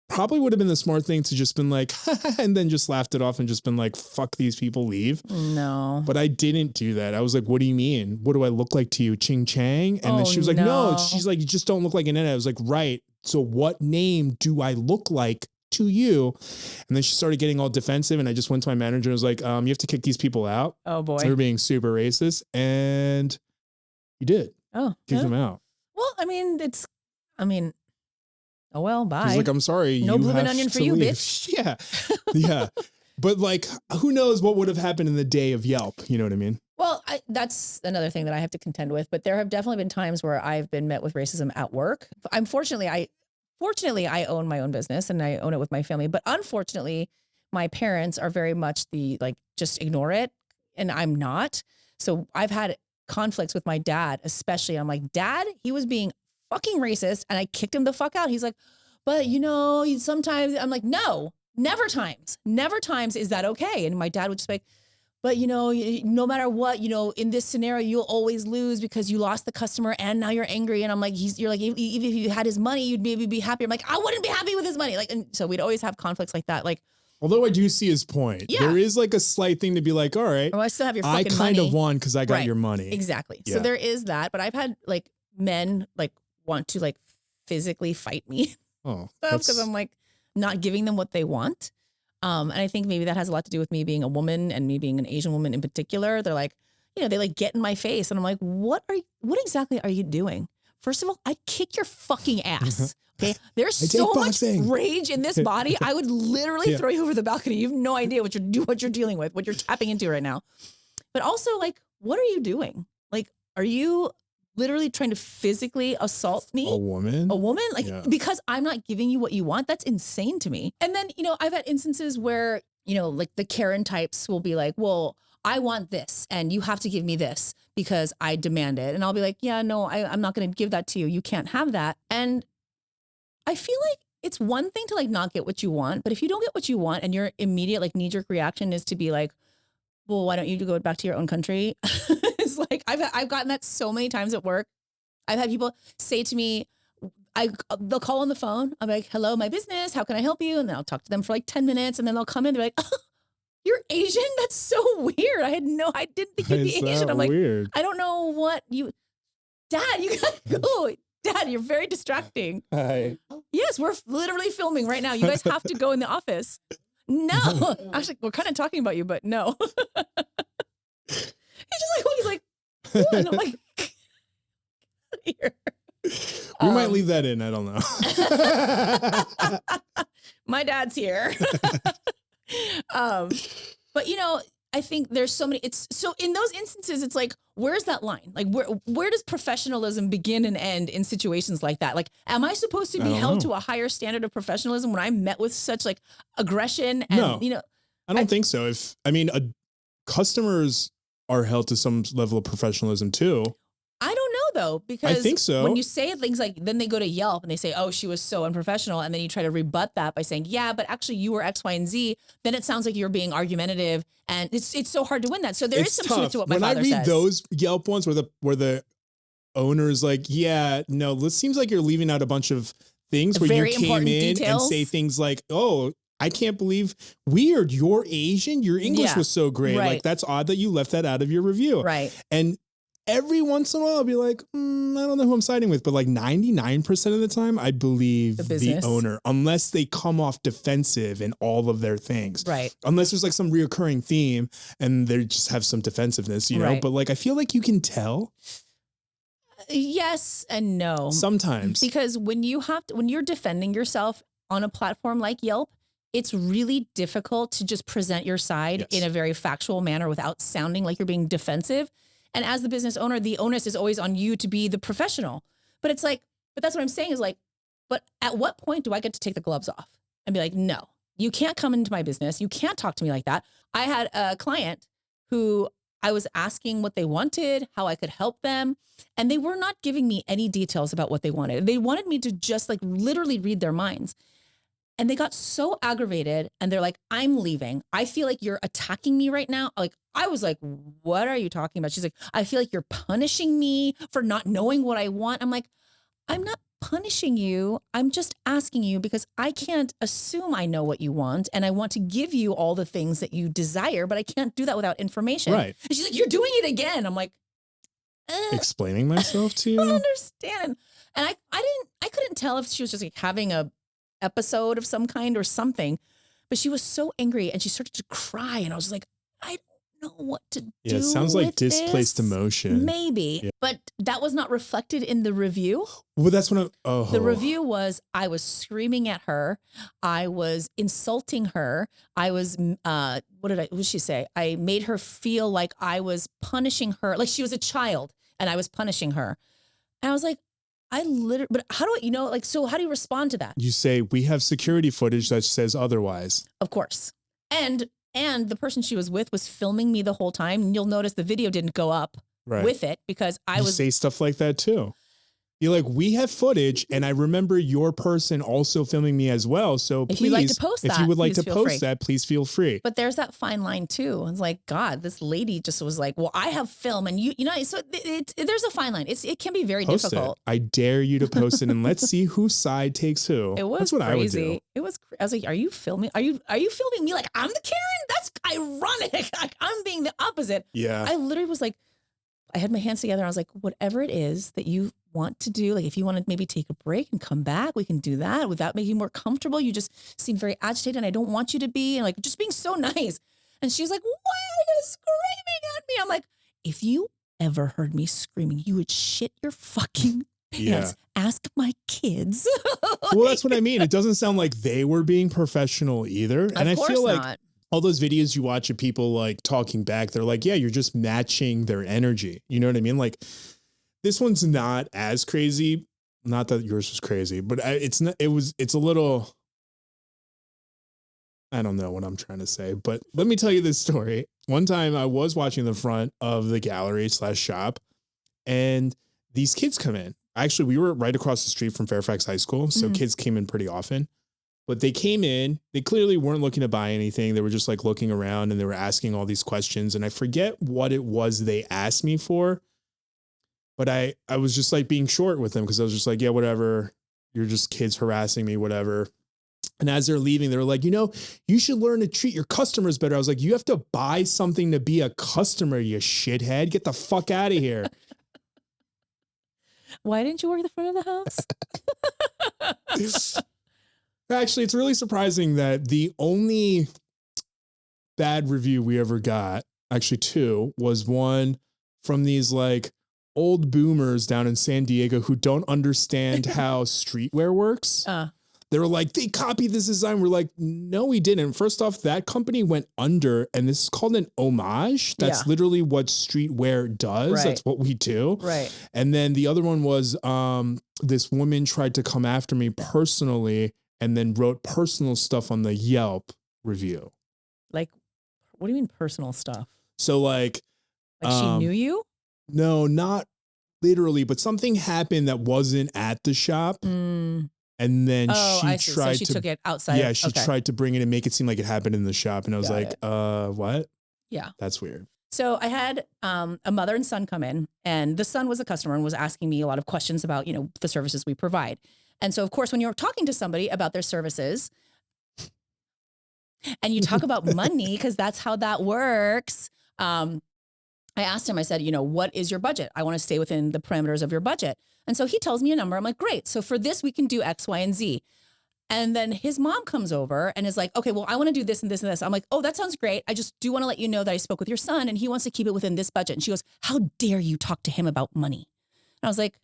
Speaker 1: probably would have been the smart thing to just been like, and then just laughed it off and just been like, fuck these people, leave.
Speaker 2: No.
Speaker 1: But I didn't do that. I was like, what do you mean? What do I look like to you? Ching Chang? And then she was like, no. She's like, you just don't look like an Ed. I was like, right. So what name do I look like to you? And then she started getting all defensive. And I just went to my manager and was like, you have to kick these people out.
Speaker 2: Oh boy.
Speaker 1: They're being super racist. And you did.
Speaker 2: Oh.
Speaker 1: Kick them out.
Speaker 2: Well, oh well, bye.
Speaker 1: He's like, I'm sorry.
Speaker 2: No bloomin' onion for you,
Speaker 1: leave.
Speaker 2: bitch.
Speaker 1: Yeah. Yeah. But like, who knows what would have happened in the day of Yelp? You know what I mean?
Speaker 2: Well, that's another thing that I have to contend with. But there have definitely been times where I've been met with racism at work. Fortunately, I own my own business and I own it with my family. But unfortunately, my parents are very much the like, just ignore it. And I'm not. So I've had conflicts with my dad, especially. I'm like, Dad, he was being fucking racist and I kicked him the fuck out. He's like, but sometimes I'm like, no, never times is that okay? And my dad would just be like, but no matter what, in this scenario, you'll always lose because you lost the customer and now you're angry. And I'm like, you're like, even if you had his money, you'd maybe be happy. I'm like, I wouldn't be happy with his money. Like, and so we'd always have conflicts like that. Like,
Speaker 1: although I do see his point, there is like a slight thing to be like, all right,
Speaker 2: I still have your fucking
Speaker 1: money. I kind
Speaker 2: of
Speaker 1: won because I got your money.
Speaker 2: Exactly.
Speaker 1: Yeah.
Speaker 2: So there is that, but I've had like men like want to like physically fight me.
Speaker 1: Oh,
Speaker 2: because I'm like not giving them what they want. And I think maybe that has a lot to do with me being a woman and me being an Asian woman in particular. They're like, they like get in my face and I'm like, what exactly are you doing? First of all, I'd kick your fucking ass. Okay. There's so much rage in this body. I would literally throw you over the balcony. You have no idea what you're dealing with, what you're tapping into right now. But also like, what are you doing? Like, are you literally trying to physically assault me?
Speaker 1: A woman?
Speaker 2: Like, because I'm not giving you what you want. That's insane to me. And then, I've had instances where, like the Karen types will be like, well, I want this and you have to give me this because I demand it. And I'll be like, yeah, no, I'm not going to give that to you. You can't have that. And I feel like it's one thing to like not get what you want, but if you don't get what you want and your immediate like knee-jerk reaction is to be like, well, why don't you go back to your own country? It's like, I've gotten that so many times at work. I've had people say to me, they'll call on the phone. I'm like, hello, my business. How can I help you? And then I'll talk to them for like 10 minutes and then they'll come in. They're like, oh, you're Asian? That's so weird. I didn't think you'd be Asian. I'm like, weird? I don't know what Dad, you gotta go. Dad, you're very distracting.
Speaker 1: Hi.
Speaker 2: Yes, we're literally filming right now. You guys have to go in the office. No, actually, we're kind of talking about you, but no. He's like, what? And I'm like, here.
Speaker 1: We might leave that in. I don't
Speaker 2: know. My dad's here. But I think there's so many, so in those instances, it's like, where's that line? Like, where does professionalism begin and end in situations like that? Like, am I supposed to be held to a higher standard of professionalism when I'm met with such like aggression? And,
Speaker 1: no, I don't think so. Customers are held to some level of professionalism too.
Speaker 2: I don't know though, because
Speaker 1: I think so.
Speaker 2: When you say things like, then they go to Yelp and they say, oh, she was so unprofessional. And then you try to rebut that by saying, yeah, but actually you were X, Y, and Z. Then it sounds like you're being argumentative and it's so hard to win that. So there is some truth to what my father says.
Speaker 1: When I read those Yelp ones where the owner's like, yeah, no, it seems like you're leaving out a bunch of things where
Speaker 2: Very
Speaker 1: you came
Speaker 2: important
Speaker 1: in
Speaker 2: details.
Speaker 1: and say things like, oh, I can't believe, weird, you're Asian? Your English was so great.
Speaker 2: Right.
Speaker 1: Like, that's odd that you left that out of your review.
Speaker 2: Right.
Speaker 1: And every once in a while, I'll be like, I don't know who I'm siding with. But like 99% of the time, I believe the owner, unless they come off defensive in all of their things.
Speaker 2: Right.
Speaker 1: Unless there's like some reoccurring theme and they just have some defensiveness, you know?
Speaker 2: Right.
Speaker 1: But like, I feel like you can tell.
Speaker 2: Yes and no.
Speaker 1: Sometimes.
Speaker 2: Because when you're defending yourself on a platform like Yelp, it's really difficult to just present your side in a very factual manner without sounding like you're being defensive. And as the business owner, the onus is always on you to be the professional. But it's like, but that's what I'm saying is like, but at what point do I get to take the gloves off and be like, no, you can't come into my business. You can't talk to me like that. I had a client who I was asking what they wanted, how I could help them. And they were not giving me any details about what they wanted. They wanted me to just like literally read their minds. And they got so aggravated and they're like, I'm leaving. I feel like you're attacking me right now. Like, I was like, what are you talking about? She's like, I feel like you're punishing me for not knowing what I want. I'm like, I'm not punishing you. I'm just asking you because I can't assume I know what you want. And I want to give you all the things that you desire, but I can't do that without information.
Speaker 1: Right.
Speaker 2: And she's like, you're doing it again. I'm like,
Speaker 1: explaining myself to you.
Speaker 2: I don't understand. And I couldn't tell if she was just like having a episode of some kind or something, but she was so angry and she started to cry. And I was like, I don't know what to do.
Speaker 1: Yeah, it sounds like displaced emotion.
Speaker 2: Maybe, but that was not reflected in the review.
Speaker 1: Well, that's when
Speaker 2: the review was, I was screaming at her. I was insulting her. I was, what did she say? I made her feel like I was punishing her. Like she was a child and I was punishing her. And I was like, but how do I, like, so how do you respond to that?
Speaker 1: You say, we have security footage that says otherwise.
Speaker 2: Of course. And the person she was with was filming me the whole time. And you'll notice the video didn't go up with it because you
Speaker 1: say stuff like that too. You're like, we have footage, and I remember your person also filming me as well. So
Speaker 2: if
Speaker 1: please,
Speaker 2: you'd like to post
Speaker 1: if you would like to post that, please feel free.
Speaker 2: But there's that fine line too. It's like, God, this lady just was like, well, I have film, and you know, so there's a fine line. It can be very difficult.
Speaker 1: I dare you to post it, and let's see whose side takes who.
Speaker 2: It was
Speaker 1: That's what
Speaker 2: crazy.
Speaker 1: I would do.
Speaker 2: It was. I was like, are you filming? Are you filming me like I'm the Karen? That's ironic. Like I'm being the opposite.
Speaker 1: Yeah.
Speaker 2: I literally was like, I had my hands together. And I was like, whatever it is that you want to do, like if you want to maybe take a break and come back, we can do that without making you more comfortable. You just seem very agitated and I don't want you to be, and like just being so nice. And she's like, why are you screaming at me? I'm like, if you ever heard me screaming, you would shit your fucking pants. Ask my kids.
Speaker 1: Well, that's what I mean. It doesn't sound like they were being professional either. And I feel like all those videos you watch of people like talking back, they're like, yeah, you're just matching their energy. You know what I mean? Like this one's not as crazy. Not that yours was crazy, but it's a little, I don't know what I'm trying to say, but let me tell you this story. One time I was watching the front of the gallery / shop and these kids come in. Actually, we were right across the street from Fairfax High School. So kids came in pretty often. But they came in, they clearly weren't looking to buy anything. They were just like looking around and they were asking all these questions. And I forget what it was they asked me for, but I was just like being short with them because I was just like, yeah, whatever. You're just kids harassing me, whatever. And as they're leaving, they were like, you should learn to treat your customers better. I was like, you have to buy something to be a customer, you shithead. Get the fuck out of here.
Speaker 2: Why didn't you work at the front of the house?
Speaker 1: Actually, it's really surprising that the only bad review we ever got, actually two, was one from these like old boomers down in San Diego who don't understand how streetwear works. They were like, they copied this design. We're like, no, we didn't. First off, that company went under, and this is called an homage. That's literally what streetwear does. Right. That's what we do.
Speaker 2: Right.
Speaker 1: And then the other one was this woman tried to come after me personally and then wrote personal stuff on the Yelp review. Like,
Speaker 2: what do you mean personal stuff?
Speaker 1: So like
Speaker 2: she knew you?
Speaker 1: No, not literally, but something happened that wasn't at the shop. And then she tried
Speaker 2: she took it outside.
Speaker 1: Yeah, she tried to bring it and make it seem like it happened in the shop. And I was what?
Speaker 2: Yeah.
Speaker 1: That's weird.
Speaker 2: So I had a mother and son come in, and the son was a customer and was asking me a lot of questions about, the services we provide. And so, of course, when you're talking to somebody about their services and you talk about money, because that's how that works. I asked him, I said, what is your budget? I want to stay within the parameters of your budget. And so he tells me a number. I'm like, great. So for this, we can do X, Y, and Z. And then his mom comes over and is like, okay, well, I want to do this and this and this. I'm like, oh, that sounds great. I just do want to let you know that I spoke with your son and he wants to keep it within this budget. And she goes, how dare you talk to him about money? And I was like,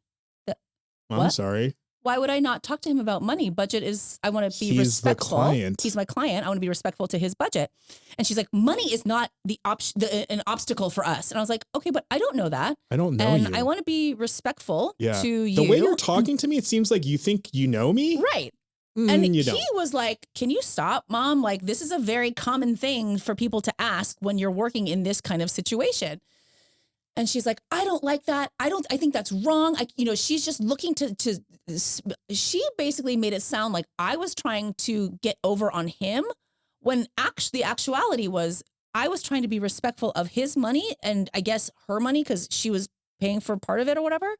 Speaker 2: what?
Speaker 1: I'm sorry.
Speaker 2: Why would I not talk to him about money? Budget is, I want to be respectful.
Speaker 1: He's the client.
Speaker 2: He's my client. I want to be respectful to his budget. And she's like, money is not an obstacle for us. And I was like, okay, but I don't know that.
Speaker 1: I don't know
Speaker 2: and
Speaker 1: you.
Speaker 2: I want to be respectful to you.
Speaker 1: The way you're talking to me, it seems like you think you know me.
Speaker 2: Right. And he was like, can you stop, Mom? Like, this is a very common thing for people to ask when you're working in this kind of situation. And she's like, I don't like that. I think that's wrong. She's just looking she basically made it sound like I was trying to get over on him when the actuality was I was trying to be respectful of his money and I guess her money because she was paying for part of it or whatever.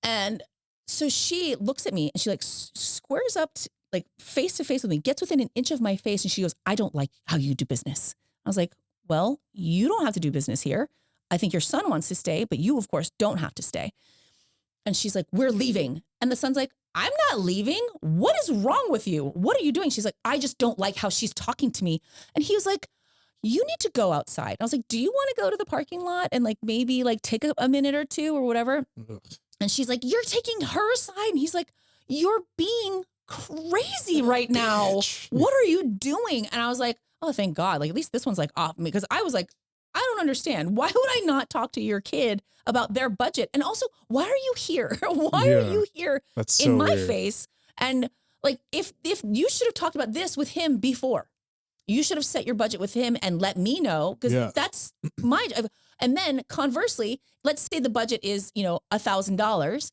Speaker 2: And so she looks at me and she like squares up like face to face with me, gets within an inch of my face. And she goes, I don't like how you do business. I was like, well, you don't have to do business here. I think your son wants to stay, but you, of course, don't have to stay. And she's like, we're leaving. And the son's like, I'm not leaving. What is wrong with you? What are you doing? She's like, I just don't like how she's talking to me. And he was like, you need to go outside. I was like, do you want to go to the parking lot and like maybe like take a minute or two or whatever? Ugh. And she's like, you're taking her side. And he's like, you're being crazy right now. What are you doing? And I was like, oh, thank God. Like, at least this one's like off me. Because I was like, I don't understand. Why would I not talk to your kid about their budget? And also, why are you here? Why are you here in my face? And like, if you should have talked about this with him before, you should have set your budget with him and let me know because that's my job. And then conversely, let's say the budget is, $1,000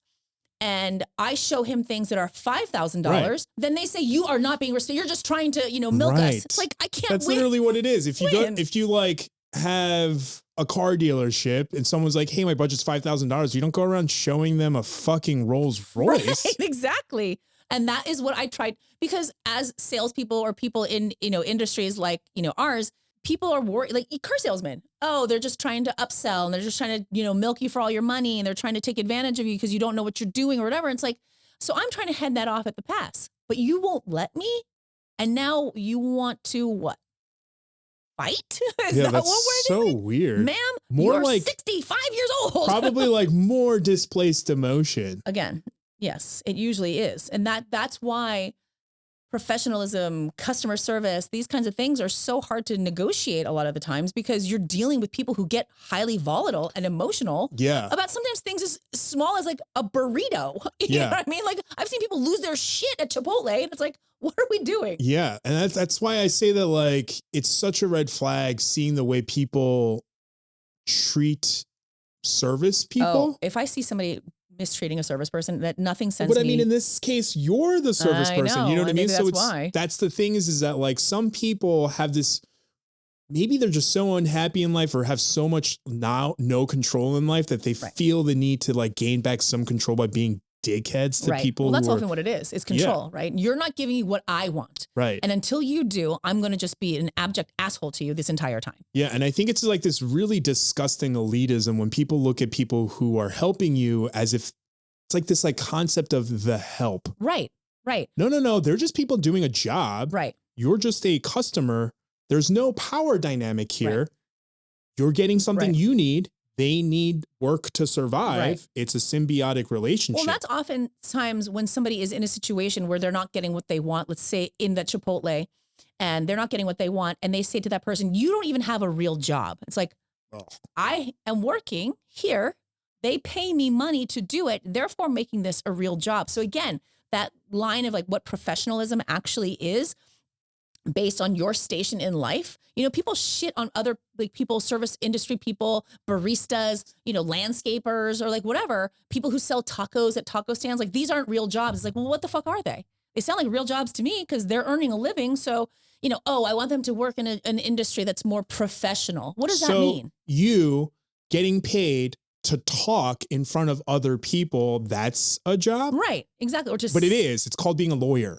Speaker 2: and I show him things that are $5,000. Then they say, you are not being respectful. You're just trying to, milk us. It's like, I can't
Speaker 1: That's literally what it is. If you like have a car dealership and someone's like, hey, my budget's $5,000. You don't go around showing them a fucking Rolls Royce.
Speaker 2: Right, exactly. And that is what I tried because as salespeople or people in, industries like, ours, people are worried, like car salesmen. Oh, they're just trying to upsell and they're just trying to, milk you for all your money and they're trying to take advantage of you because you don't know what you're doing or whatever. And it's like, so I'm trying to head that off at the pass, but you won't let me. And now you want to what? Fight? Is that
Speaker 1: that's
Speaker 2: what we're doing?
Speaker 1: So weird.
Speaker 2: Ma'am, you're like 65 years old.
Speaker 1: Probably like more displaced emotion.
Speaker 2: Again, yes, it usually is. And that's why professionalism, customer service, these kinds of things are so hard to negotiate a lot of the times because you're dealing with people who get highly volatile and emotional about sometimes things as small as like a burrito. You know what I mean? Like I've seen people lose their shit at Chipotle and it's like, what are we doing?
Speaker 1: Yeah. And that's why I say that like, it's such a red flag seeing the way people treat service people.
Speaker 2: Oh, if I see somebody mistreating a service person, that nothing sends
Speaker 1: But I mean, in this case, you're the service person. You know what I mean?
Speaker 2: So
Speaker 1: that's the thing is that like some people have this, maybe they're just so unhappy in life or have so much no control in life that they feel the need to like gain back some control by being dickheads to people.
Speaker 2: Well, that's often what it is. It's control, right? You're not giving me what I want.
Speaker 1: Right.
Speaker 2: And until you do, I'm going to just be an abject asshole to you this entire time.
Speaker 1: Yeah. And I think it's like this really disgusting elitism when people look at people who are helping you as if it's like this like concept of the help.
Speaker 2: Right. Right.
Speaker 1: No. They're just people doing a job.
Speaker 2: Right.
Speaker 1: You're just a customer. There's no power dynamic here. Right. You're getting something you need. They need work to survive. Right. It's a symbiotic relationship.
Speaker 2: Well, that's oftentimes when somebody is in a situation where they're not getting what they want, let's say in the Chipotle, and they're not getting what they want. And they say to that person, you don't even have a real job. It's like, I am working here. They pay me money to do it, therefore making this a real job. So again, that line of like what professionalism actually is based on your station in life. People shit on other like people, service industry people, baristas, landscapers or like whatever, people who sell tacos at taco stands. Like these aren't real jobs. It's like, well, what the fuck are they? They sound like real jobs to me because they're earning a living. So, I want them to work in an industry that's more professional. What does that mean?
Speaker 1: You getting paid to talk in front of other people, that's a job.
Speaker 2: Right. Exactly. Or
Speaker 1: But it is. It's called being a lawyer.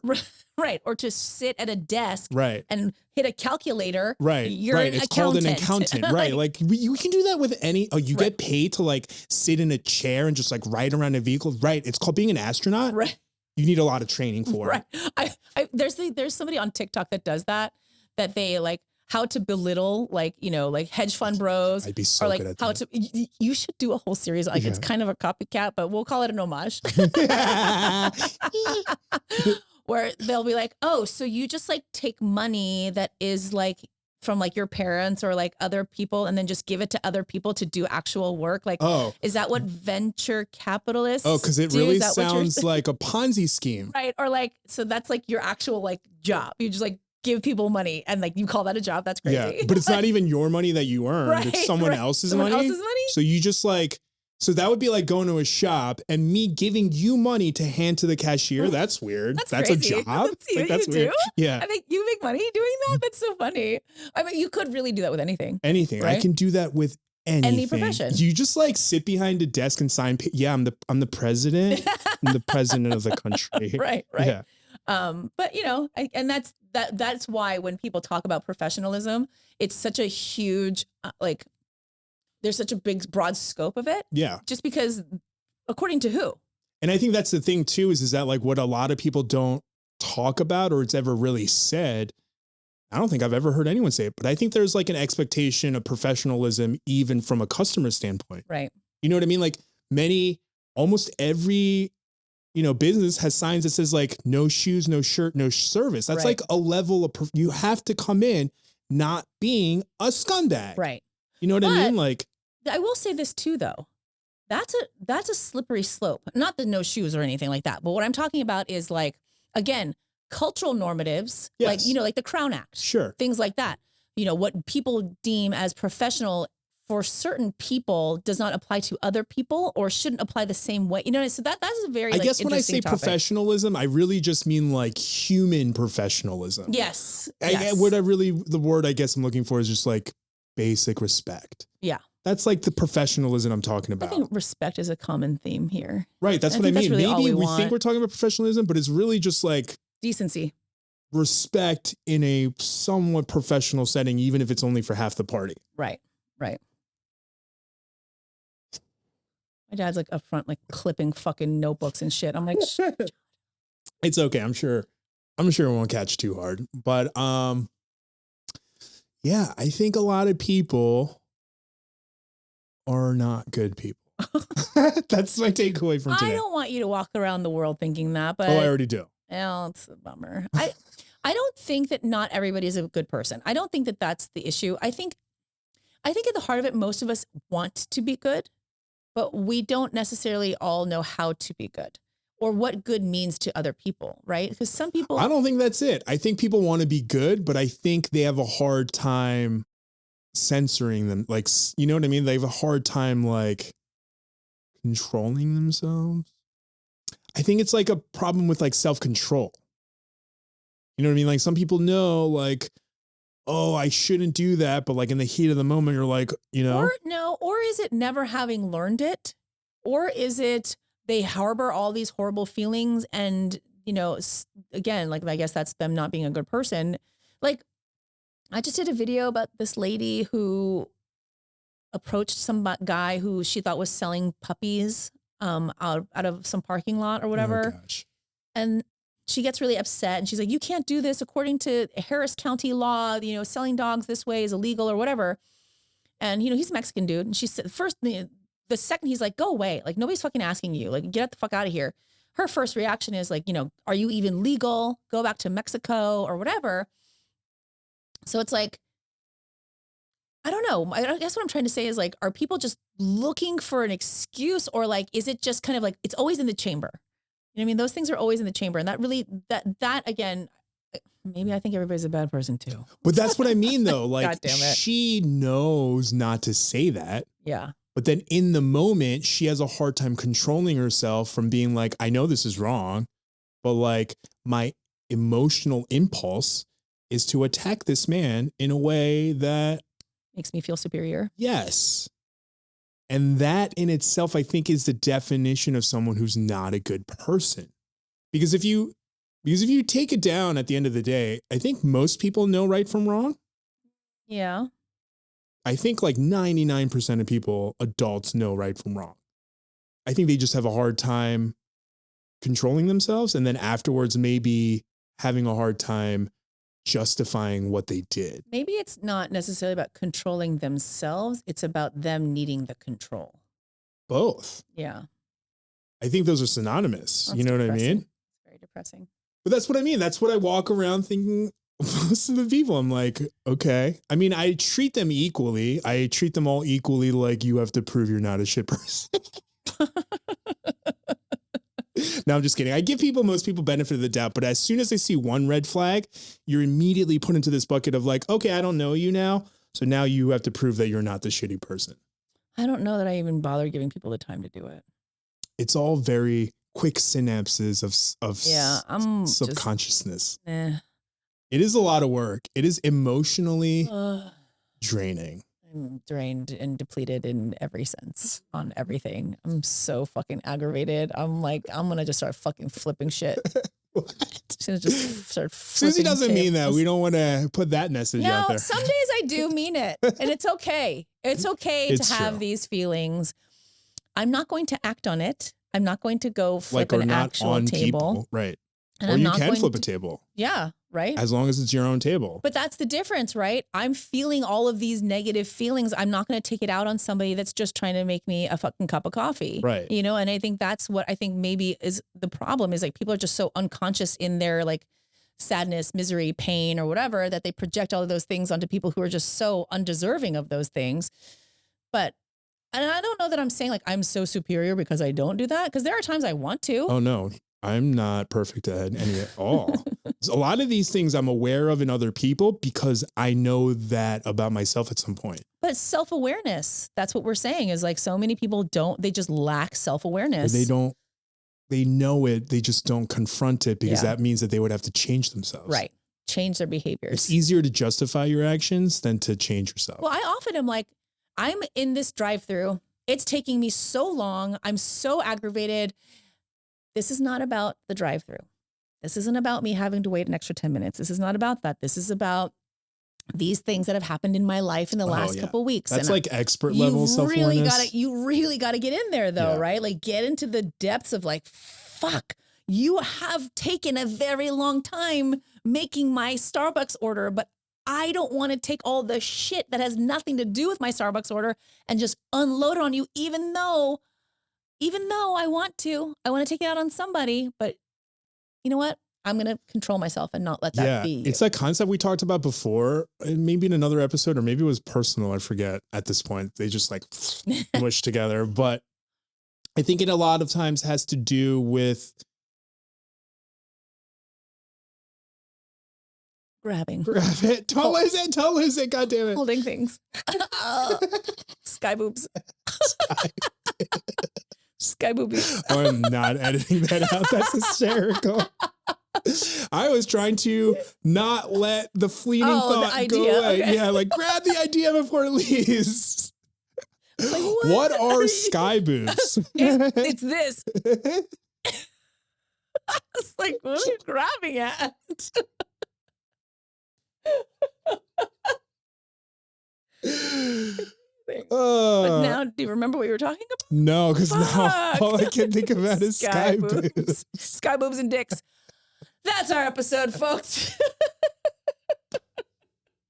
Speaker 2: Right. Or to sit at a desk
Speaker 1: and
Speaker 2: hit a calculator.
Speaker 1: Right.
Speaker 2: You're an
Speaker 1: It's
Speaker 2: accountant.
Speaker 1: called an accountant. Right. Like you can do that with any, you get paid to like sit in a chair and just like ride around a vehicle. Right. It's called being an astronaut.
Speaker 2: Right.
Speaker 1: You need a lot of training for it.
Speaker 2: Right. There's somebody on TikTok that does that they like how to belittle like, like hedge fund bros.
Speaker 1: I'd be so
Speaker 2: or like
Speaker 1: good at
Speaker 2: how
Speaker 1: that.
Speaker 2: to, you should do a whole series. Like it's kind of a copycat, but we'll call it an homage. Where they'll be like, oh, so you just like take money that is like from like your parents or like other people and then just give it to other people to do actual work. Like, is that what venture capitalists do?
Speaker 1: Because it really sounds like a Ponzi scheme.
Speaker 2: Right. Or like, so that's like your actual like job. You just like give people money and like you call that a job. That's crazy.
Speaker 1: Yeah, but it's not even your money that you earned. It's someone else's money. So you just like, so that would be like going to a shop and me giving you money to hand to the cashier. That's weird. That's a job. That's weird. Yeah.
Speaker 2: I think you make money doing that. That's so funny. I mean, you could really do that with anything.
Speaker 1: Anything. Right? I can do that with anything. Any profession. You just like sit behind a desk and sign. Yeah, I'm the president. I'm the president of the country.
Speaker 2: Right. Yeah. But and that's why when people talk about professionalism, it's such a huge there's such a big broad scope of it.
Speaker 1: Yeah.
Speaker 2: Just because according to who?
Speaker 1: And I think that's the thing too, is that like what a lot of people don't talk about or it's ever really said. I don't think I've ever heard anyone say it, but I think there's like an expectation of professionalism, even from a customer standpoint.
Speaker 2: Right.
Speaker 1: You know what I mean? Like almost every, business has signs that says like no shoes, no shirt, no service. That's like a level of, you have to come in not being a scumbag.
Speaker 2: Right.
Speaker 1: You know what I mean? Like,
Speaker 2: I will say this too, though. That's a slippery slope. Not the no shoes or anything like that. But what I'm talking about is like, again, cultural normatives, like the Crown Act, things like that. What people deem as professional for certain people does not apply to other people or shouldn't apply the same way. So that's a very, I guess when I say topic.
Speaker 1: Professionalism, I really just mean like human professionalism.
Speaker 2: Yes.
Speaker 1: The word I guess I'm looking for is just like basic respect.
Speaker 2: Yeah.
Speaker 1: That's like the professionalism I'm talking about.
Speaker 2: I think respect is a common theme here.
Speaker 1: Right. That's what I mean. Really maybe we think we're talking about professionalism, but it's really just like
Speaker 2: decency.
Speaker 1: Respect in a somewhat professional setting, even if it's only for half the party.
Speaker 2: Right. Right. My dad's like up front, like clipping fucking notebooks and shit. I'm like,
Speaker 1: it's okay. I'm sure it won't catch too hard, but, yeah, I think a lot of people are not good people. That's my takeaway from today.
Speaker 2: I don't want you to walk around the world thinking that, but
Speaker 1: I already do.
Speaker 2: Well, it's a bummer. I don't think that not everybody is a good person. I don't think that that's the issue. I think at the heart of it, most of us want to be good, but we don't necessarily all know how to be good or what good means to other people, right? Because some people...
Speaker 1: I don't think that's it. I think people want to be good, but I think they have a hard time censoring them. Like, you know what I mean? They have a hard time like controlling themselves. I think it's like a problem with like self-control. You know what I mean? Like some people know like, oh, I shouldn't do that. But like in the heat of the moment, you're like,
Speaker 2: Or is it never having learned it? Or is it they harbor all these horrible feelings and, again, like, I guess that's them not being a good person. Like I just did a video about this lady who approached some guy who she thought was selling puppies out of some parking lot or whatever.
Speaker 1: Oh, gosh.
Speaker 2: And she gets really upset and she's like, you can't do this according to Harris County law, selling dogs this way is illegal or whatever. And, he's a Mexican dude. And she said, the second he's like, go away. Like, nobody's fucking asking you. Like, get the fuck out of here. Her first reaction is like, are you even legal? Go back to Mexico or whatever. So it's like, I don't know. I guess what I'm trying to say is like, are people just looking for an excuse or like, is it just kind of like, it's always in the chamber? You know what I mean? Those things are always in the chamber. And that really, that again, maybe I think everybody's a bad person too.
Speaker 1: But that's what I mean though. Like
Speaker 2: God damn it.
Speaker 1: She knows not to say that.
Speaker 2: Yeah.
Speaker 1: But then in the moment, she has a hard time controlling herself from being like, I know this is wrong, but like my emotional impulse is to attack this man in a way that
Speaker 2: makes me feel superior.
Speaker 1: Yes. And that in itself, I think, is the definition of someone who's not a good person. Because if you take it down at the end of the day, I think most people know right from wrong.
Speaker 2: Yeah.
Speaker 1: I think like 99% of people, adults, know right from wrong. I think they just have a hard time controlling themselves. And then afterwards, maybe having a hard time justifying what they did.
Speaker 2: Maybe it's not necessarily about controlling themselves. It's about them needing the control.
Speaker 1: Both.
Speaker 2: Yeah.
Speaker 1: I think those are synonymous.
Speaker 2: That's
Speaker 1: you know
Speaker 2: depressing.
Speaker 1: what I mean?
Speaker 2: It's very depressing.
Speaker 1: But that's what I mean. That's what I walk around thinking most of the people. I'm like, okay. I mean, I treat them equally. I treat them all equally. Like, you have to prove you're not a shit person. No, I'm just kidding. I give most people benefit of the doubt, but as soon as they see one red flag, you're immediately put into this bucket of like, okay, I don't know you now. So now you have to prove that you're not the shitty person.
Speaker 2: I don't know that I even bother giving people the time to do it.
Speaker 1: It's all very quick synapses of subconsciousness. It is a lot of work. It is emotionally draining.
Speaker 2: I'm drained and depleted in every sense on everything. I'm so fucking aggravated. I'm like, I'm going to just start fucking flipping shit.
Speaker 1: What?
Speaker 2: Just start
Speaker 1: Susie doesn't mean that. We don't want to put that message out there.
Speaker 2: Some days I do mean it. And it's okay. It's okay to have these feelings. I'm not going to act on it. I'm not going to go flip an actual table.
Speaker 1: People. Right.
Speaker 2: And
Speaker 1: or you can flip a table.
Speaker 2: Yeah. Right.
Speaker 1: As long as it's your own table.
Speaker 2: But that's the difference, right? I'm feeling all of these negative feelings. I'm not going to take it out on somebody that's just trying to make me a fucking cup of coffee.
Speaker 1: Right.
Speaker 2: You know, and I think that's what I think maybe is the problem is like people are just so unconscious in their like sadness, misery, pain, or whatever, that they project all of those things onto people who are just so undeserving of those things. And I don't know that I'm saying like I'm so superior because I don't do that. Because there are times I want to.
Speaker 1: Oh, no. I'm not perfect at any at all. A lot of these things I'm aware of in other people because I know that about myself at some point.
Speaker 2: But self-awareness, that's what we're saying is like so many people they just lack self-awareness.
Speaker 1: They know it. They just don't confront it because that means that they would have to change themselves.
Speaker 2: Right. Change their behaviors.
Speaker 1: It's easier to justify your actions than to change yourself.
Speaker 2: Well, I often am like, I'm in this drive-through. It's taking me so long. I'm so aggravated. This is not about the drive-through. This isn't about me having to wait an extra 10 minutes. This is not about that. This is about these things that have happened in my life in the last couple of weeks.
Speaker 1: That's like expert level self-awareness.
Speaker 2: You really got to get in there though, right? Like get into the depths of like, fuck, you have taken a very long time making my Starbucks order, but I don't want to take all the shit that has nothing to do with my Starbucks order and just unload it on you, even though I want to take it out on somebody, but you know what? I'm going to control myself and not let that be.
Speaker 1: It's that concept we talked about before, maybe in another episode, or maybe it was personal. I forget at this point. They just like mush together. But I think it a lot of times has to do with
Speaker 2: grabbing.
Speaker 1: Grab it. Don't lose it. God damn it.
Speaker 2: Holding things. Sky boobs. Sky boobies.
Speaker 1: I'm not editing that out. That's hysterical. I was trying to not let the fleeting thought go away. Okay. Yeah, like grab the idea before it leaves. Like, what are sky boobs?
Speaker 2: It's this. I was like, what are you grabbing at? But now, do you remember what you were talking about?
Speaker 1: No, because now all I can think about is sky boobs.
Speaker 2: Sky boobs and dicks. That's our episode, folks.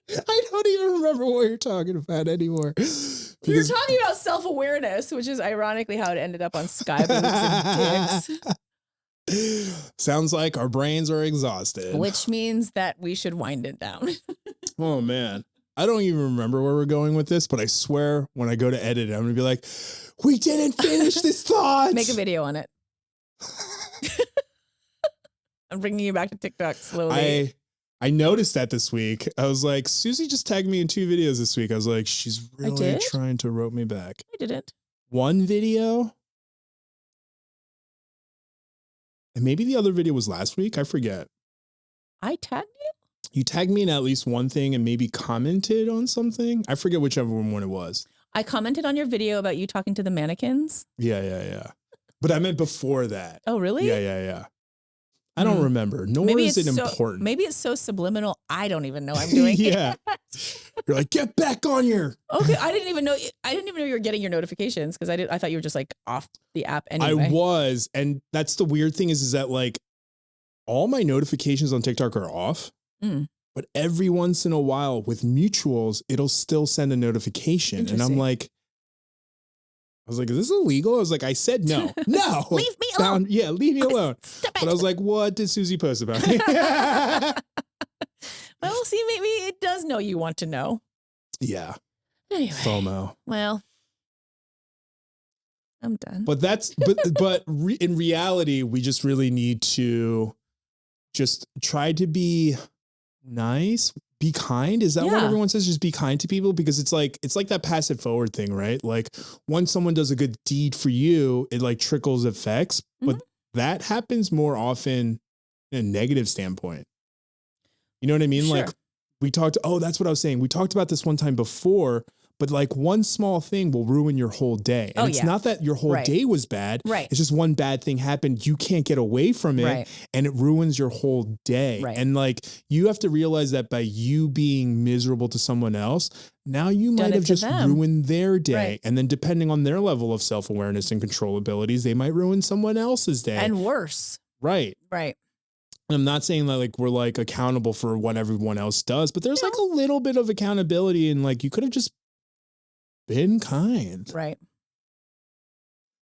Speaker 1: I don't even remember what you're talking about anymore.
Speaker 2: We were talking about self-awareness, which is ironically how it ended up on sky boobs and dicks.
Speaker 1: Sounds like our brains are exhausted.
Speaker 2: Which means that we should wind it down.
Speaker 1: Oh, man. I don't even remember where we're going with this, but I swear when I go to edit it, I'm going to be like, we didn't finish this thought.
Speaker 2: Make a video on it. I'm bringing you back to TikTok slowly.
Speaker 1: I noticed that this week. I was like, Susie just tagged me in 2 videos this week. I was like, she's really trying to rope me back.
Speaker 2: I didn't.
Speaker 1: 1 video. And maybe the other video was last week. I forget.
Speaker 2: I tagged you? You
Speaker 1: tagged me in at least one thing and maybe commented on something. I forget whichever one it was.
Speaker 2: I commented on your video about you talking to the mannequins.
Speaker 1: Yeah. But I meant before that.
Speaker 2: Oh, really?
Speaker 1: Yeah. I don't remember. Nor is it important.
Speaker 2: Maybe it's so subliminal. I don't even know I'm doing
Speaker 1: yeah.
Speaker 2: it.
Speaker 1: You're like, get back on your.
Speaker 2: Okay, I didn't even know you were getting your notifications because I thought you were just like off the app anyway.
Speaker 1: I was, and that's the weird thing is that like all my notifications on TikTok are off, but every once in a while with mutuals, it'll still send a notification, and I'm like. I was like, is this illegal? I was like, I said no. No.
Speaker 2: Leave me alone.
Speaker 1: Yeah, leave me alone. But I was like, what did Susie post about me?
Speaker 2: Well, see, maybe it does know you want to know.
Speaker 1: Yeah.
Speaker 2: Anyway.
Speaker 1: FOMO.
Speaker 2: Well, I'm done.
Speaker 1: But in reality, we just really need to just try to be nice. Be kind. Is that what everyone says? Just be kind to people, because it's like that passive forward thing, right? Like when someone does a good deed for you, it like trickles effects, but that happens more often in a negative standpoint. You know what I mean?
Speaker 2: Sure.
Speaker 1: Like we talked. Oh, that's what I was saying. We talked about this one time before, but like one small thing will ruin your whole day. And it's not that your whole day was bad.
Speaker 2: Right.
Speaker 1: It's just one bad thing happened. You can't get away from it and it ruins your whole day.
Speaker 2: Right.
Speaker 1: And like, you have to realize that by you being miserable to someone else, now you might have just ruined their day. Right. And then depending on their level of self-awareness and control abilities, they might ruin someone else's day.
Speaker 2: And worse.
Speaker 1: Right.
Speaker 2: Right.
Speaker 1: I'm not saying that like we're like accountable for what everyone else does, but there's like a little bit of accountability, and like you could have just been kind.
Speaker 2: Right.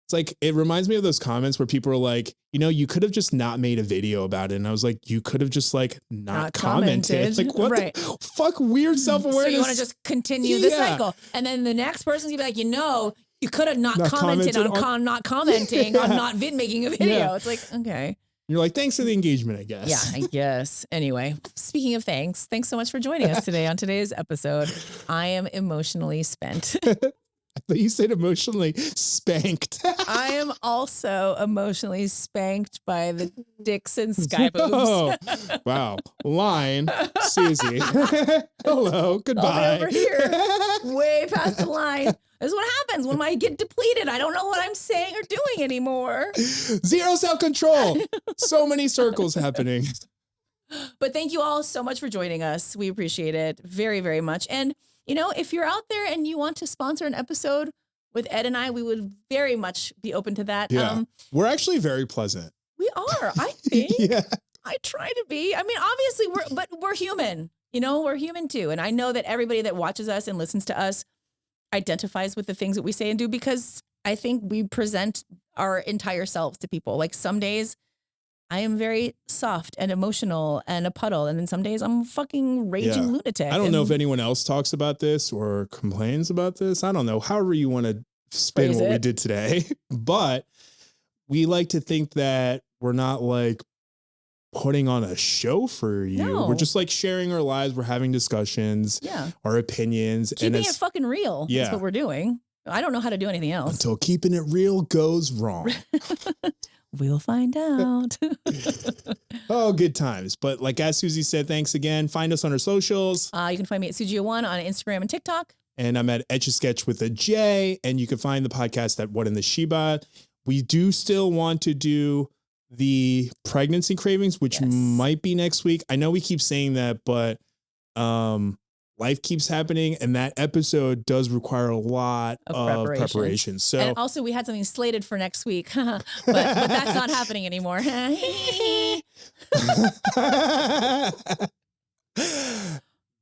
Speaker 1: It's like, it reminds me of those comments where people are like, you know, you could have just not made a video about it. And I was like, you could have just like not commented. Like what the fuck, weird self-awareness.
Speaker 2: So you want to just continue the cycle. And then the next person's gonna be like, you know, you could have not commented on not commenting on not making a video. It's like, okay.
Speaker 1: You're like, thanks for the engagement, I guess.
Speaker 2: Yeah, I guess. Anyway, speaking of thanks so much for joining us today on today's episode. I am emotionally spent.
Speaker 1: I thought you said emotionally spanked.
Speaker 2: I am also emotionally spanked by the dicks and sky boobs.
Speaker 1: Oh, wow. Line, Susie. Hello, goodbye.
Speaker 2: Over here, way past the line. This is what happens when I get depleted. I don't know what I'm saying or doing anymore.
Speaker 1: Zero self-control. So many circles happening.
Speaker 2: But thank you all so much for joining us. We appreciate it very, very much. And, you know, if you're out there and you want to sponsor an episode with Ed and I, we would very much be open to that.
Speaker 1: Yeah. We're actually very pleasant.
Speaker 2: We are, I think.
Speaker 1: Yeah.
Speaker 2: I try to be. I mean, obviously, we're human. You know, we're human too. And I know that everybody that watches us and listens to us identifies with the things that we say and do, because I think we present our entire selves to people. Like some days I am very soft and emotional and a puddle, and then some days I'm a fucking raging lunatic.
Speaker 1: I don't know if anyone else talks about this or complains about this. I don't know. However you want to spin what we did today. But we like to think that we're not like putting on a show for you. No. We're just like sharing our lives. We're having discussions, our opinions.
Speaker 2: Keeping it fucking real is what we're doing. I don't know how to do anything else.
Speaker 1: Until keeping it real goes wrong.
Speaker 2: We'll find out.
Speaker 1: Oh, good times. But like as Susie said, thanks again. Find us on our socials.
Speaker 2: You can find me at Soogia1 on Instagram and TikTok.
Speaker 1: And I'm at Etch-a-Sketch with a J. And you can find the podcast at WhatintheShibal. We do still want to do the pregnancy cravings, which might be next week. I know we keep saying that, but life keeps happening, and that episode does require a lot of preparation. So,
Speaker 2: and also we had something slated for next week, but that's not happening anymore.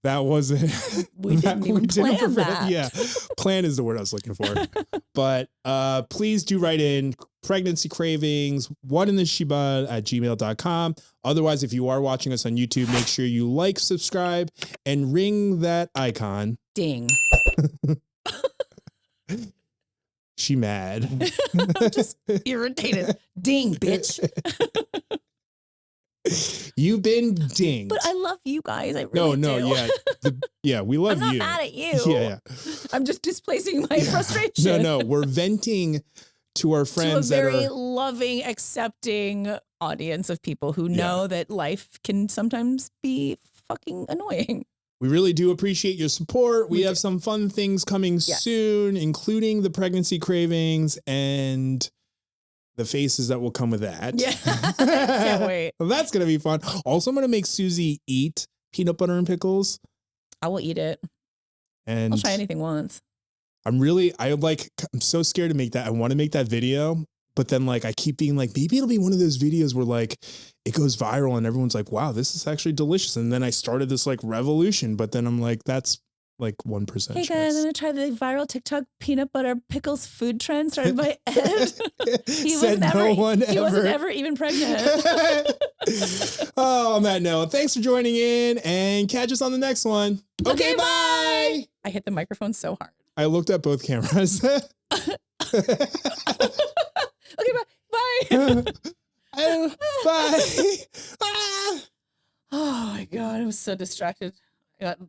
Speaker 1: That wasn't.
Speaker 2: We didn't even plan that.
Speaker 1: Yeah, plan is the word I was looking for. But please do write in pregnancy cravings, WhatintheShibal@gmail.com. Otherwise, if you are watching us on YouTube, make sure you like, subscribe, and ring that icon.
Speaker 2: Ding.
Speaker 1: She mad.
Speaker 2: I'm just irritated. Ding, bitch.
Speaker 1: You've been dinged.
Speaker 2: But I love you guys. I really do.
Speaker 1: Yeah. We love you.
Speaker 2: I'm not mad at you.
Speaker 1: Yeah.
Speaker 2: I'm just displacing my frustration.
Speaker 1: No. We're venting to our friends
Speaker 2: to a very loving, accepting audience of people who know that life can sometimes be fucking annoying.
Speaker 1: We really do appreciate your support. We have some fun things coming soon, including the pregnancy cravings and the faces that will come with that.
Speaker 2: Yeah. Can't wait.
Speaker 1: Well, that's going to be fun. Also, I'm going to make Susie eat peanut butter and pickles.
Speaker 2: I will eat it.
Speaker 1: And
Speaker 2: I'll try anything once.
Speaker 1: I'm so scared to make that. I want to make that video, but then like, I keep being like, maybe it'll be one of those videos where like it goes viral and everyone's like, wow, this is actually delicious. And then I started this like revolution, but then I'm like, that's like 1%.
Speaker 2: Hey guys, I'm going to try the viral TikTok peanut butter pickles food trend started by Ed. He wasn't ever even pregnant.
Speaker 1: Oh, on that note, thanks for joining in and catch us on the next one. Okay, bye.
Speaker 2: I hit the microphone so hard.
Speaker 1: I looked at both cameras.
Speaker 2: Okay, bye.
Speaker 1: Bye.
Speaker 2: Oh my God, I was so distracted. I got